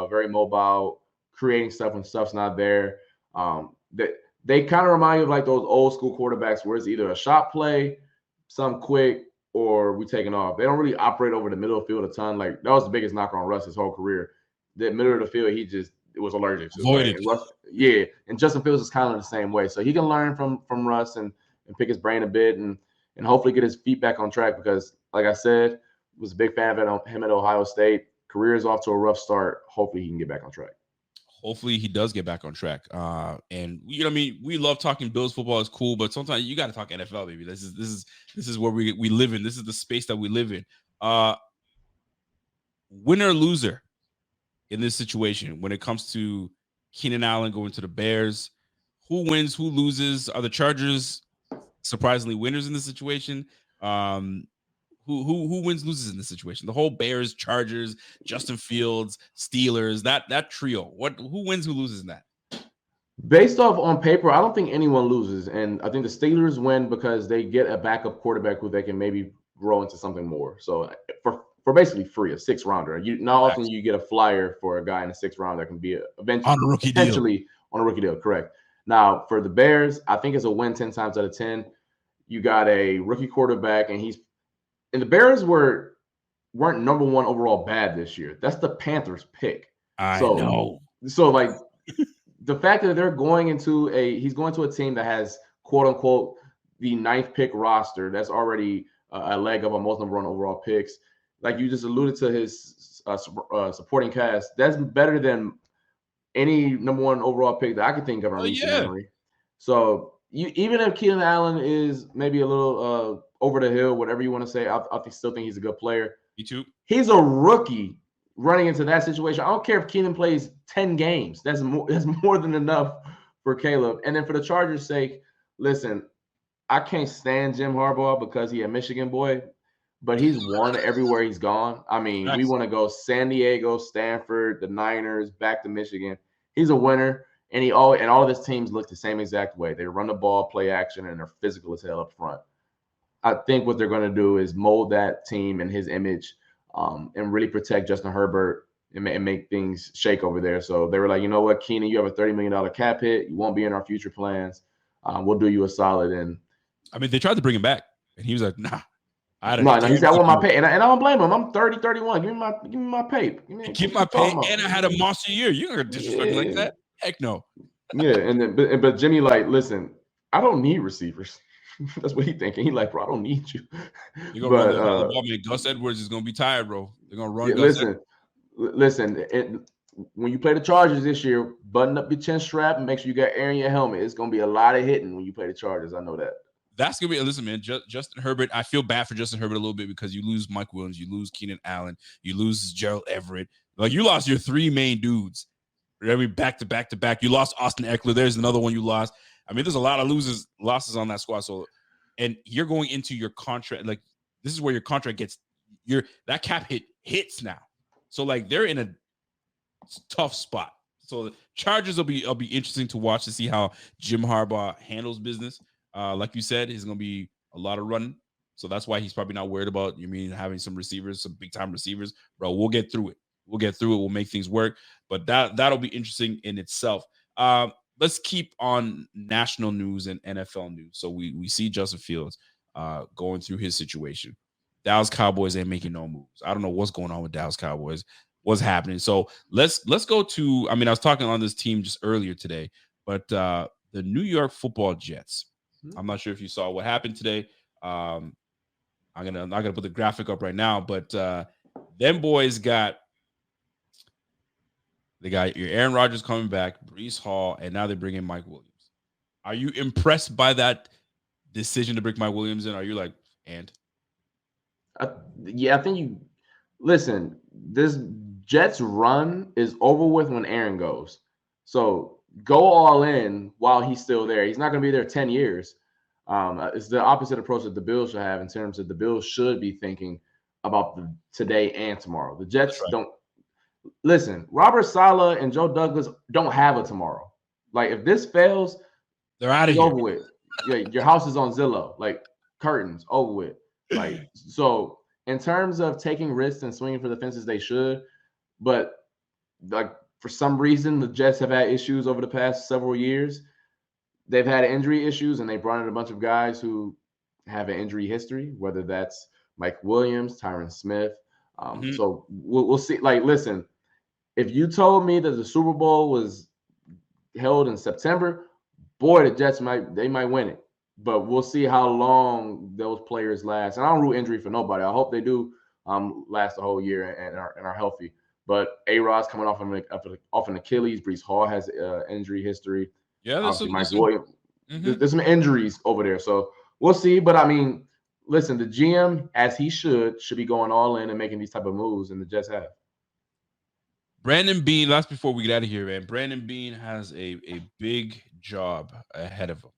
very mobile, creating stuff when stuff's not there. They kind of remind you of like those old school quarterbacks where it's either a shot play, some quick, or we taking off. They don't really operate over the middle of the field a ton. Like, that was the biggest knock on Russ his whole career. The middle of the field, it was allergic to. Avoided. And Justin Fields is kind of the same way. So he can learn from Russ and pick his brain a bit and hopefully get his feet back on track, because, like I said, was a big fan of him at Ohio State. Career is off to a rough start. Hopefully he can get back on track. Hopefully he does get back on track. And we love talking Bills football. It's cool, but sometimes you got to talk NFL, baby. This is where we live in. This is the space that we live in. Winner or loser in this situation when it comes to Keenan Allen going to the Bears. Who wins? Who loses? Are the Chargers surprisingly winners in this situation? Who Who wins, loses in this situation? The whole Bears, Chargers, Justin Fields, Steelers, that trio. Who wins, who loses in that? Based off on paper, I don't think anyone loses. And I think the Steelers win because they get a backup quarterback who they can maybe grow into something more. So for basically free, a 6th rounder. Not often you get a flyer for a guy in the 6th round that can be eventually on a rookie deal. Correct. Now for the Bears, I think it's a win 10 times out of 10. You got a rookie quarterback, and the Bears weren't number 1 overall bad this year. That's the Panthers pick. I know. So like the fact that he's going to a team that has quote unquote the 9th pick roster, that's already a leg up on most number 1 overall picks. Like you just alluded to his supporting cast, that's better than any number 1 overall pick that I could think of in recent memory. So even if Keenan Allen is maybe a little over the hill, whatever you want to say, I still think he's a good player. Me too. He's a rookie running into that situation. I don't care if Keenan plays 10 games. That's more than enough for Caleb. And then for the Chargers' sake, listen, I can't stand Jim Harbaugh because he's a Michigan boy, but he's won everywhere he's gone. I mean, we want to go San Diego, Stanford, the Niners, back to Michigan. He's a winner, and all of his teams look the same exact way. They run the ball, play action, and they're physical as hell up front. I think what they're going to do is mold that team in his image, and really protect Justin Herbert and make things shake over there. So they were like, you know what, Keenan, you have a $30 million cap hit. You won't be in our future plans. We'll do you a solid. And I mean, they tried to bring him back, and he was like, nah. He said, I want my pay. And I don't blame him. I'm 30, 31. Give me my pay. Keep my pay, and I had a monster year. You're going to disrespect me like that? Heck no. Yeah, but Jimmy, like, listen, I don't need receivers. That's what he's thinking. He's like, bro, I don't need you. You're going to run the ball, man. Gus Edwards is going to be tired, bro. They're going to run Gus Edwards. Listen, when you play the Chargers this year, button up your chin strap and make sure you got air in your helmet. It's going to be a lot of hitting when you play the Chargers. I know that. That's going to be – listen, man, Justin Herbert, I feel bad for Justin Herbert a little bit because you lose Mike Williams, you lose Keenan Allen, you lose Gerald Everett. Like, you lost your 3 main dudes. I mean, back to back to back. You lost Austin Eckler. There's another one you lost. I mean, there's a lot of losses on that squad. So, and you're going into your contract. Like, this is where your contract gets that cap hits now. So, like, they're in a tough spot. So the Chargers will be interesting to watch to see how Jim Harbaugh handles business. Like you said, he's going to be a lot of running. So that's why he's probably not worried about having some receivers, some big time receivers. Bro, we'll get through it. We'll make things work. But that'll be interesting in itself. Let's keep on national news and NFL news. So we see Justin Fields going through his situation. Dallas Cowboys ain't making no moves. I don't know what's going on with Dallas Cowboys. What's happening? So let's go to. I mean, I was talking on this team just earlier today, but the New York Football Jets. I'm not sure if you saw what happened today. I'm not gonna put the graphic up right now, but them boys they got your Aaron Rodgers coming back, Breece Hall, and now they bring in Mike Williams. Are you impressed by that decision to bring Mike Williams in? Are you like, and? Yeah, I think you listen. This Jets run is over with when Aaron goes. So go all in while he's still there. He's not going to be there 10 years. It's the opposite approach that the Bills should have in terms of the Bills should be thinking about the today and tomorrow. The Jets don't. Listen, Robert Saleh and Joe Douglas don't have a tomorrow. Like, if this fails, they're out of here. Over with. Yeah, your house is on Zillow. Like, curtains, over with. Like, so in terms of taking risks and swinging for the fences, they should. But, like, for some reason, the Jets have had issues over the past several years. They've had injury issues, and they brought in a bunch of guys who have an injury history, whether that's Mike Williams, Tyron Smith. So we'll see. Like, listen, if you told me that the Super Bowl was held in September, boy, the Jets might win it. But we'll see how long those players last. And I don't root injury for nobody. I hope they do last the whole year and are healthy. But A-Rod's coming off an Achilles. Breece Hall has injury history. Yeah, there's some injuries over there. So we'll see. But, I mean, listen, the GM, as he should be going all in and making these type of moves, and the Jets have. Brandon Beane, that's before we get out of here, man. Brandon Beane has a big job ahead of him.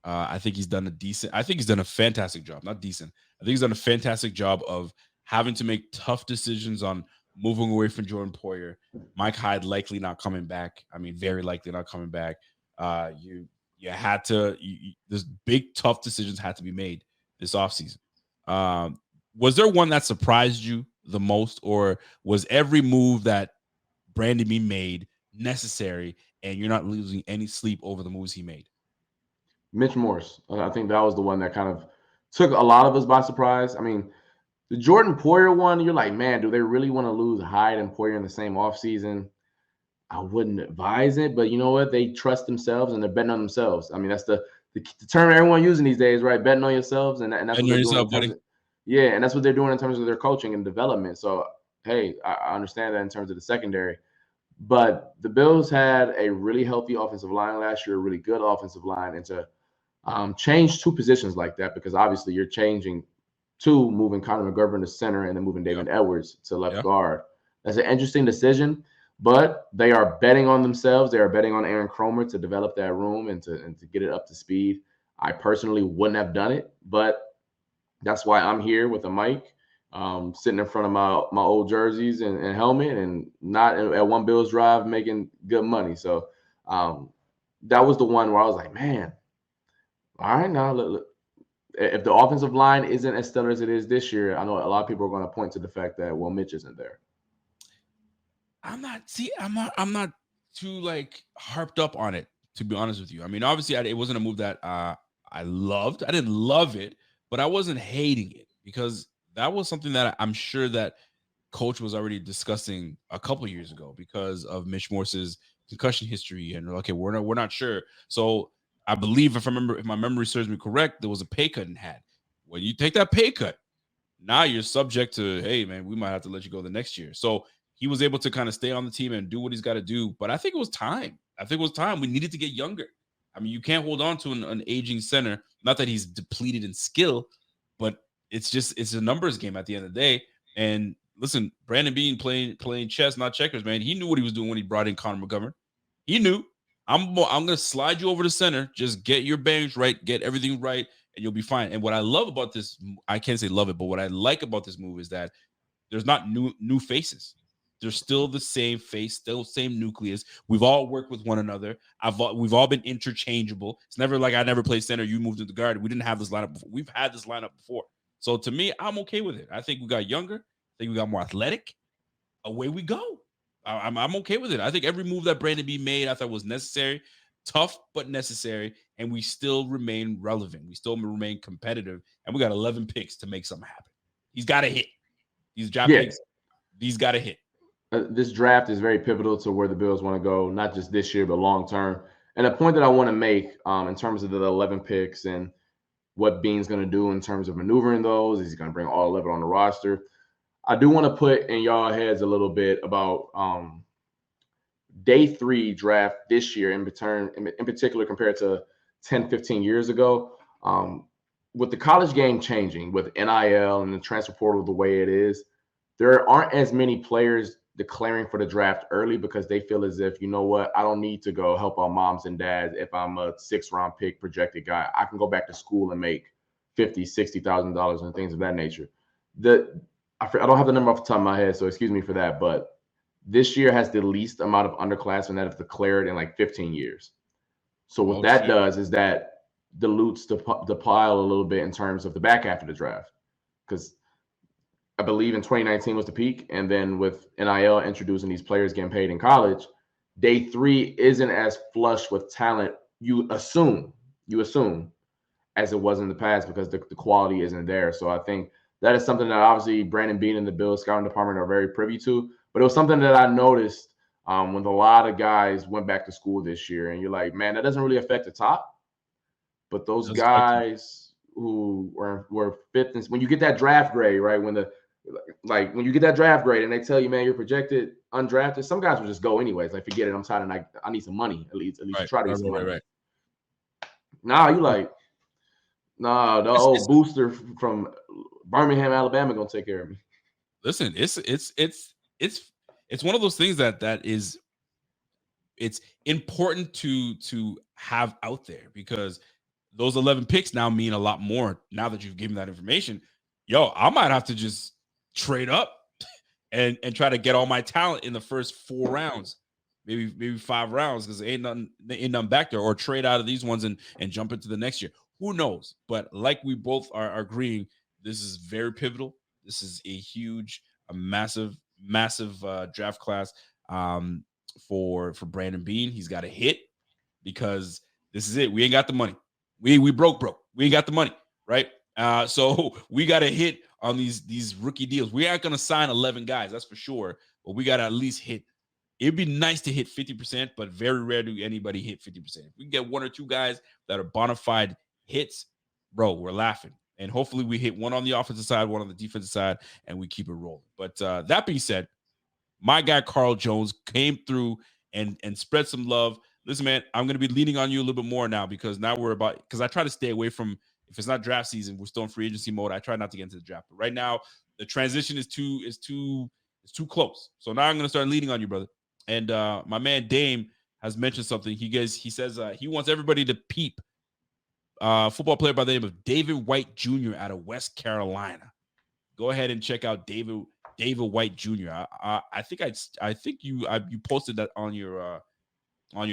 I think he's done a fantastic job. Not decent. I think he's done a fantastic job of having to make tough decisions on moving away from Jordan Poyer. Mike Hyde likely not coming back. I mean, very likely not coming back. You had to. This big tough decisions had to be made this offseason. Was there one that surprised you the most, or was every move that Brandon Beane made necessary, and you're not losing any sleep over the moves he made? Mitch Morse. I think that was the one that kind of took a lot of us by surprise. I mean, the Jordan Poyer one, you're like, man, do they really want to lose Hyde and Poyer in the same offseason? I wouldn't advise it, but you know what? They trust themselves and they're betting on themselves. I mean, that's the term everyone using these days, right? Betting on yourselves, and that's what they're doing. And that's what they're doing in terms of their coaching and development. So, hey, I understand that in terms of the secondary. But the Bills had a really healthy offensive line last year, a really good offensive line, and to change two positions like that, because obviously you're changing two, moving Connor McGovern to center and then moving David Edwards to left guard. That's an interesting decision, but they are betting on themselves. They are betting on Aaron Cromer to develop that room and to get it up to speed. I personally wouldn't have done it, but that's why I'm here with a mic, sitting in front of my old jerseys and helmet, and not at One Bills Drive making good money. So that was the one where I was like, man, all right, now look, if the offensive line isn't as stellar as it is this year, I know a lot of people are going to point to the fact that, well, Mitch isn't there. I'm not too like harped up on it, to be honest with you. I mean, obviously it wasn't a move that I loved. I didn't love it, but I wasn't hating it, because that was something that I'm sure that coach was already discussing a couple years ago because of Mitch Morse's concussion history. And okay, we're not sure. So I believe, if my memory serves me correct, there was a pay cut in had. When you take that pay cut, now you're subject to, hey man, we might have to let you go the next year. So he was able to kind of stay on the team and do what he's got to do. But I think it was time. We needed to get younger. I mean, you can't hold on to an aging center. Not that he's depleted in skill, but it's a numbers game at the end of the day. And listen, Brandon Beane playing chess, not checkers, man. He knew what he was doing when he brought in Connor McGovern. He knew, I'm going to slide you over to center. Just get your bearings right, get everything right, and you'll be fine. And what I love about this, I can't say love it, but what I like about this move is that there's not new faces. There's still the same face, still the same nucleus. We've all worked with one another. We've all been interchangeable. It's never like I never played center, you moved to the guard. We didn't have this lineup before. We've had this lineup before. So to me, I'm okay with it. I think we got younger. I think we got more athletic. Away we go. I'm okay with it. I think every move that Brandon Beane made, I thought was necessary, tough but necessary, and we still remain relevant. We still remain competitive, and we got 11 picks to make something happen. He's got to hit. These draft picks, these got to hit. This draft is very pivotal to where the Bills want to go, not just this year, but long term. And a point that I want to make in terms of the 11 picks and what Beane's going to do in terms of maneuvering those, is he going to bring all 11 on the roster? I do want to put in y'all heads a little bit about day 3 draft this year in particular compared to 10, 15 years ago. With the college game changing, with NIL and the transfer portal the way it is, there aren't as many players declaring for the draft early because they feel as if, you know what, I don't need to go help our moms and dads if I'm a 6th-round pick projected guy. I can go back to school and make $50,000, $60,000 and things of that nature. I don't have the number off the top of my head, so excuse me for that, but this year has the least amount of underclassmen that have declared in like 15 years. So what that does is that dilutes the pile a little bit in terms of the back half of the draft, because I believe in 2019 was the peak, and then with NIL introducing these players getting paid in college, day 3 isn't as flush with talent, you assume, as it was in the past, because the quality isn't there. So I think that is something that obviously Brandon Beane and the Bills scouting department are very privy to. But it was something that I noticed when a lot of guys went back to school this year. And you're like, man, that doesn't really affect the top. But those guys who were 5th, when you get that draft grade, right, when you get that draft grade and they tell you, man, you're projected undrafted, some guys will just go anyways. Like, forget it, I'm tired, and I need some money, at least try to get some money. Now you like, nah, the old booster from Birmingham, Alabama gonna take care of me. Listen, it's one of those things that is, it's important to have out there, because those 11 picks now mean a lot more now that you've given that information. Yo, I might have to just trade up and try to get all my talent in the first 4 rounds, maybe 5 rounds, because ain't nothing back there, or trade out of these ones and jump into the next year. Who knows? But like we both are agreeing, this is very pivotal. This is a huge, a massive draft class for Brandon Beane. He's got to hit, because this is it. We ain't got the money. We broke. We ain't got the money, right? So we got to hit on these rookie deals. We aren't going to sign 11 guys, that's for sure, but we got to at least hit. It'd be nice to hit 50%, but very rare do anybody hit 50%. If we can get 1 or 2 guys that are bona fide hits, bro, we're laughing. And hopefully we hit one on the offensive side, one on the defensive side, and we keep it rolling. But that being said, my guy Carl Jones came through and spread some love. Listen, man, I'm going to be leaning on you a little bit more now, because now because I try to stay away from, if it's not draft season, we're still in free agency mode. I try not to get into the draft. But right now, the transition is too close. So now I'm going to start leaning on you, brother. And my man Dame has mentioned something. He says he wants everybody to peep football player by the name of David White Jr. out of West Carolina. Go ahead and check out David White Jr. I think you posted that on your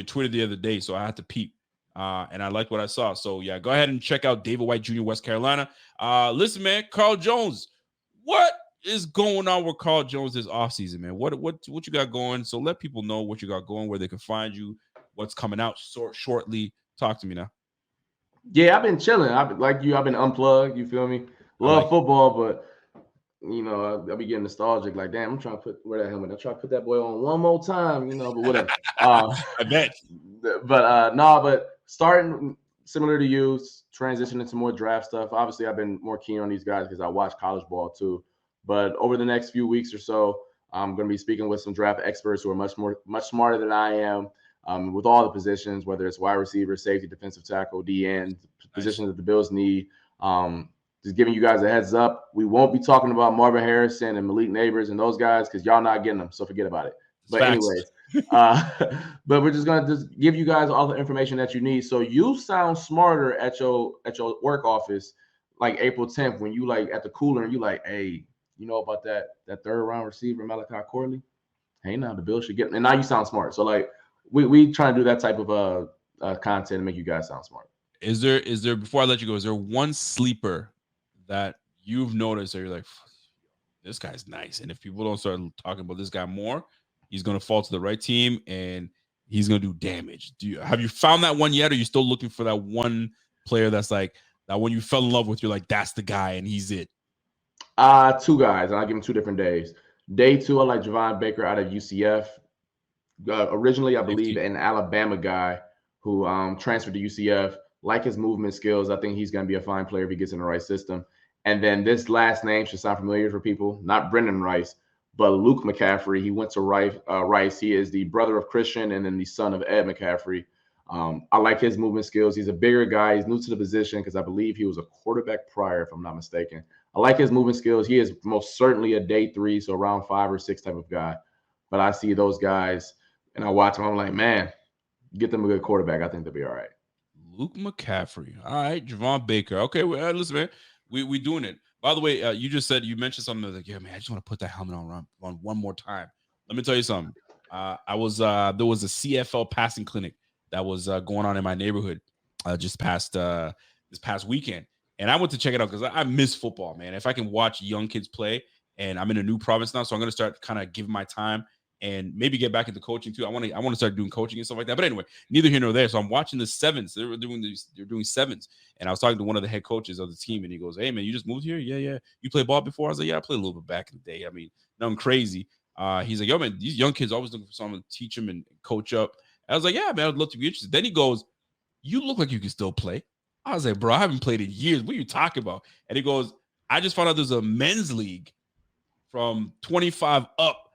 Twitter the other day, so I had to peep. And I liked what I saw. So yeah, go ahead and check out David White Jr., West Carolina. Listen, man, Carl Jones, what is going on with Carl Jones this offseason, man? What you got going? So let people know what you got going, where they can find you, what's coming out shortly. Talk to me now. Yeah, I've been chilling. I've been unplugged. You feel me? Love football, but I'll be getting nostalgic. Like, damn, I'm trying to wear that helmet. I try to put that boy on one more time, but whatever. I bet. But starting similar to you, transitioning to more draft stuff. Obviously, I've been more keen on these guys because I watch college ball too. But over the next few weeks or so, I'm going to be speaking with some draft experts who are much smarter than I am, with all the positions, whether it's wide receiver, safety, defensive tackle, DN, positions that the Bills need. Just giving you guys a heads up, we won't be talking about Marvin Harrison and Malik Neighbors and those guys because y'all not getting them, so forget about it. But anyways, but we're just gonna give you guys all the information that you need. So you sound smarter at your work office, like April 10th, when you like at the cooler and you like, hey, you know about that 3rd round receiver Malachi Corley? Hey, now the Bills should get, and now you sound smart. So like we try to do that type of content and make you guys sound smart. Is there before I let you go, is there one sleeper that you've noticed that you're like, this guy's nice, and if people don't start talking about this guy more, he's going to fall to the right team and he's going to do damage? Have you found that one yet? Or are you still looking for that one player that's like that when you fell in love with, you're like, that's the guy and he's it? 2 guys, and I'll give them 2 different days. Day 2, I like Javon Baker out of UCF. Originally, I believe, an Alabama guy who transferred to UCF. Like his movement skills, I think he's going to be a fine player if he gets in the right system. And then this last name should sound familiar for people, not Brendan Rice, but Luke McCaffrey. He went to Rice. He is the brother of Christian and then the son of Ed McCaffrey. I like his movement skills. He's a bigger guy. He's new to the position because I believe he was a quarterback prior, if I'm not mistaken. I like his movement skills. He is most certainly a day 3, so around 5 or 6 type of guy. But I see those guys and I watch them. I'm like, man, get them a good quarterback. I think they'll be all right. Luke McCaffrey. All right, Javon Baker. Okay, well, listen, man, we doing it. By the way, you mentioned something that was like, yeah, man, I just want to put that helmet on one more time. Let me tell you something. There was a CFL passing clinic that was going on in my neighborhood this past weekend, and I went to check it out because I miss football, man. If I can watch young kids play, and I'm in a new province now, so I'm going to start kind of giving my time and maybe get back into coaching too. I want to start doing coaching and stuff like that. But anyway, neither here nor there. So I'm watching the 7s. They're doing 7s. And I was talking to one of the head coaches of the team, and he goes, "Hey man, you just moved here? Yeah. You play ball before?" I was like, "Yeah, I played a little bit back in the day. I mean, nothing crazy." He's like, "Yo man, these young kids always looking for someone to teach them and coach up." I was like, "Yeah, man, I'd love to be interested." Then he goes, "You look like you can still play." I was like, "Bro, I haven't played in years. What are you talking about?" And he goes, "I just found out there's a men's league from 25 up.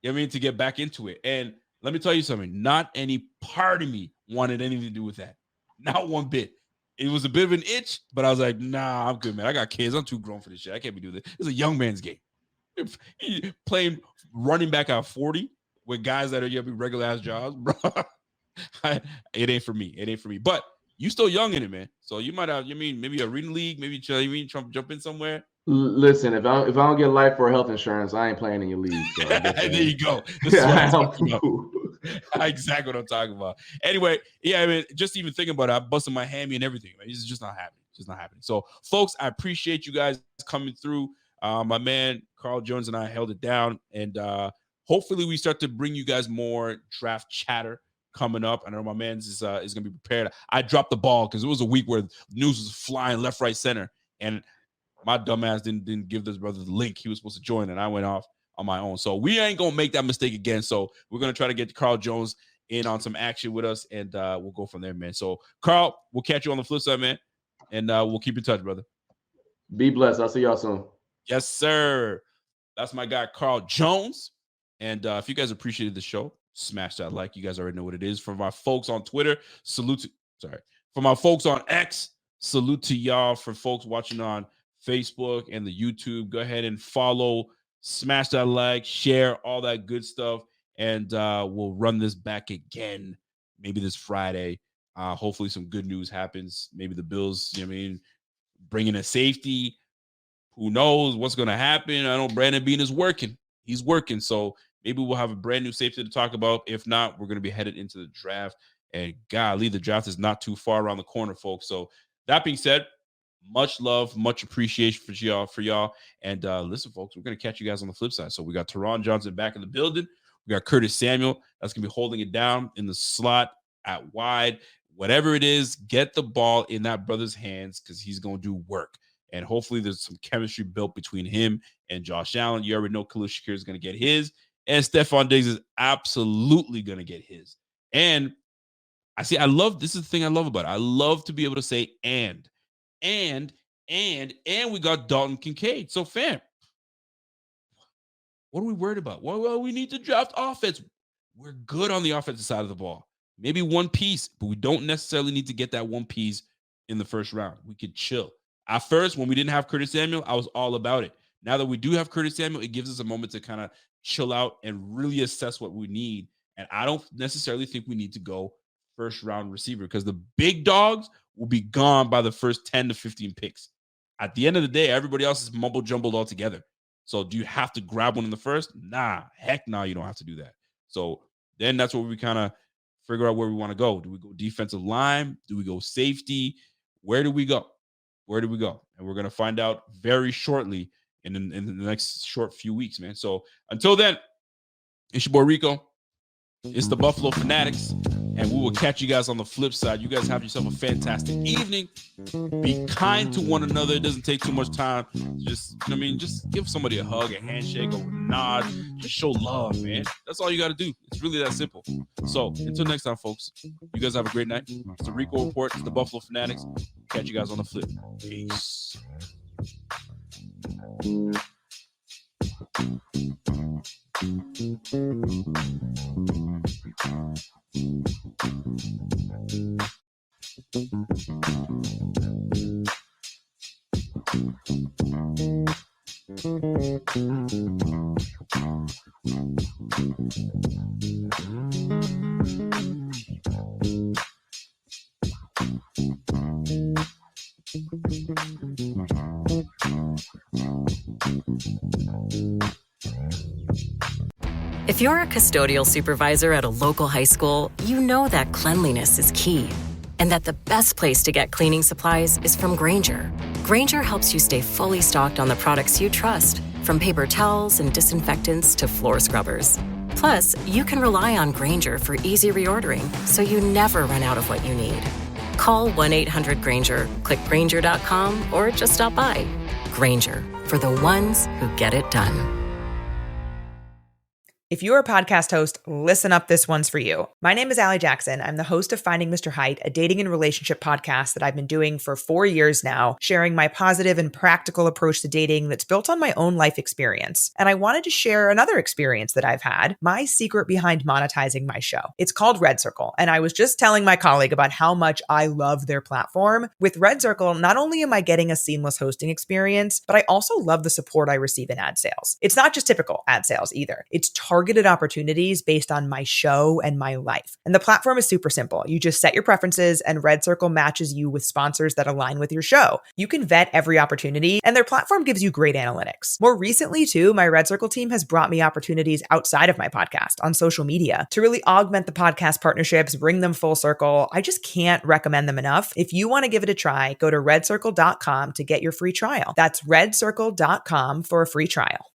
You know what I mean, to get back into it." And let me tell you something, not any part of me wanted anything to do with that. Not one bit. It was a bit of an itch, but I was like, nah, I'm good, man. I got kids. I'm too grown for this shit. I can't be doing this. It's a young man's game. Playing running back at 40 with guys that are regular ass jobs, bro. It ain't for me. But You still young in it, man. So you might have, maybe arena league, maybe jump in somewhere. Listen, if I don't get life or health insurance, I ain't playing in your league. So there you go. This is what I'm talking about. Exactly what I'm talking about. Anyway, yeah, just even thinking about it, I'm busting my hammy and everything. Man. It's just not happening. Just not happening. So, folks, I appreciate you guys coming through. My man Carl Jones and I held it down, and hopefully we start to bring you guys more draft chatter coming up. I know my man's is going to be prepared. I dropped the ball because it was a week where news was flying left, right, center, and my dumbass didn't give this brother the link he was supposed to join, and I went off on my own. So we ain't gonna make that mistake again. So we're gonna try to get Carl Jones in on some action with us, and we'll go from there, man. So Carl, we'll catch you on the flip side, man, and we'll keep in touch, brother. Be blessed. I'll see y'all soon. Yes, sir. That's my guy Carl Jones. And if you guys appreciated the show, smash that like. You guys already know what it is. For my folks on Twitter, for my folks on X, salute to y'all. For folks watching on Facebook and the YouTube, go ahead and follow, smash that like, share, all that good stuff, and we'll run this back again maybe this Friday. Hopefully some good news happens. Maybe the Bills, bringing a safety. Who knows what's going to happen? I know Brandon Beane is working. He's working, so maybe we'll have a brand new safety to talk about. If not, we're going to be headed into the draft, and golly, the draft is not too far around the corner, folks. So that being said, much love, much appreciation for y'all. And listen, folks, we're going to catch you guys on the flip side. So we got Taron Johnson back in the building. We got Curtis Samuel. That's going to be holding it down in the slot at wide. Whatever it is, get the ball in that brother's hands because he's going to do work. And hopefully there's some chemistry built between him and Josh Allen. You already know Khalil Shakir is going to get his. And Stephon Diggs is absolutely going to get his. And this is the thing I love about it. I love to be able to say and we got Dalton Kincaid. So, fam, what are we worried about? Well, we need to draft offense. We're good on the offensive side of the ball. Maybe one piece, but we don't necessarily need to get that one piece in the first round. We could chill. At first, when we didn't have Curtis Samuel, I was all about it. Now that we do have Curtis Samuel, it gives us a moment to kind of chill out and really assess what we need. And I don't necessarily think we need to go first-round receiver because the big dogs will be gone by the first 10 to 15 picks. At the end of the day, everybody else is mumble-jumbled altogether. So do you have to grab one in the first? Nah, heck no, you don't have to do that. So then that's where we kind of figure out where we want to go. Do we go defensive line? Do we go safety? Where do we go? And we're going to find out very shortly in the next short few weeks, man. So until then, it's your boy Rico. It's the Buffalo Fanatics, and we will catch you guys on the flip side. You guys have yourself a fantastic evening. Be kind to one another. It doesn't take too much time. Just give somebody a hug, a handshake, or a nod. Just show love, man. That's all you got to do. It's really that simple. So until next time, folks, you guys have a great night. It's the Rico Report. It's the Buffalo Fanatics. Catch you guys on the flip. Peace. If you're a custodial supervisor at a local high school, you know that cleanliness is key, and that the best place to get cleaning supplies is from Grainger. Grainger helps you stay fully stocked on the products you trust, from paper towels and disinfectants to floor scrubbers. Plus, you can rely on Grainger for easy reordering, so you never run out of what you need. Call 1-800-GRAINGER, click Grainger.com, or just stop by. Grainger, for the ones who get it done. If you're a podcast host, listen up, this one's for you. My name is Allie Jackson. I'm the host of Finding Mr. Height, a dating and relationship podcast that I've been doing for 4 years now, sharing my positive and practical approach to dating that's built on my own life experience. And I wanted to share another experience that I've had, my secret behind monetizing my show. It's called Red Circle, and I was just telling my colleague about how much I love their platform. With Red Circle, not only am I getting a seamless hosting experience, but I also love the support I receive in ad sales. It's not just typical ad sales either. It's targeted targeted opportunities based on my show and my life. And the platform is super simple. You just set your preferences and Red Circle matches you with sponsors that align with your show. You can vet every opportunity and their platform gives you great analytics. More recently too, my Red Circle team has brought me opportunities outside of my podcast on social media to really augment the podcast partnerships, bring them full circle. I just can't recommend them enough. If you want to give it a try, go to redcircle.com to get your free trial. That's redcircle.com for a free trial.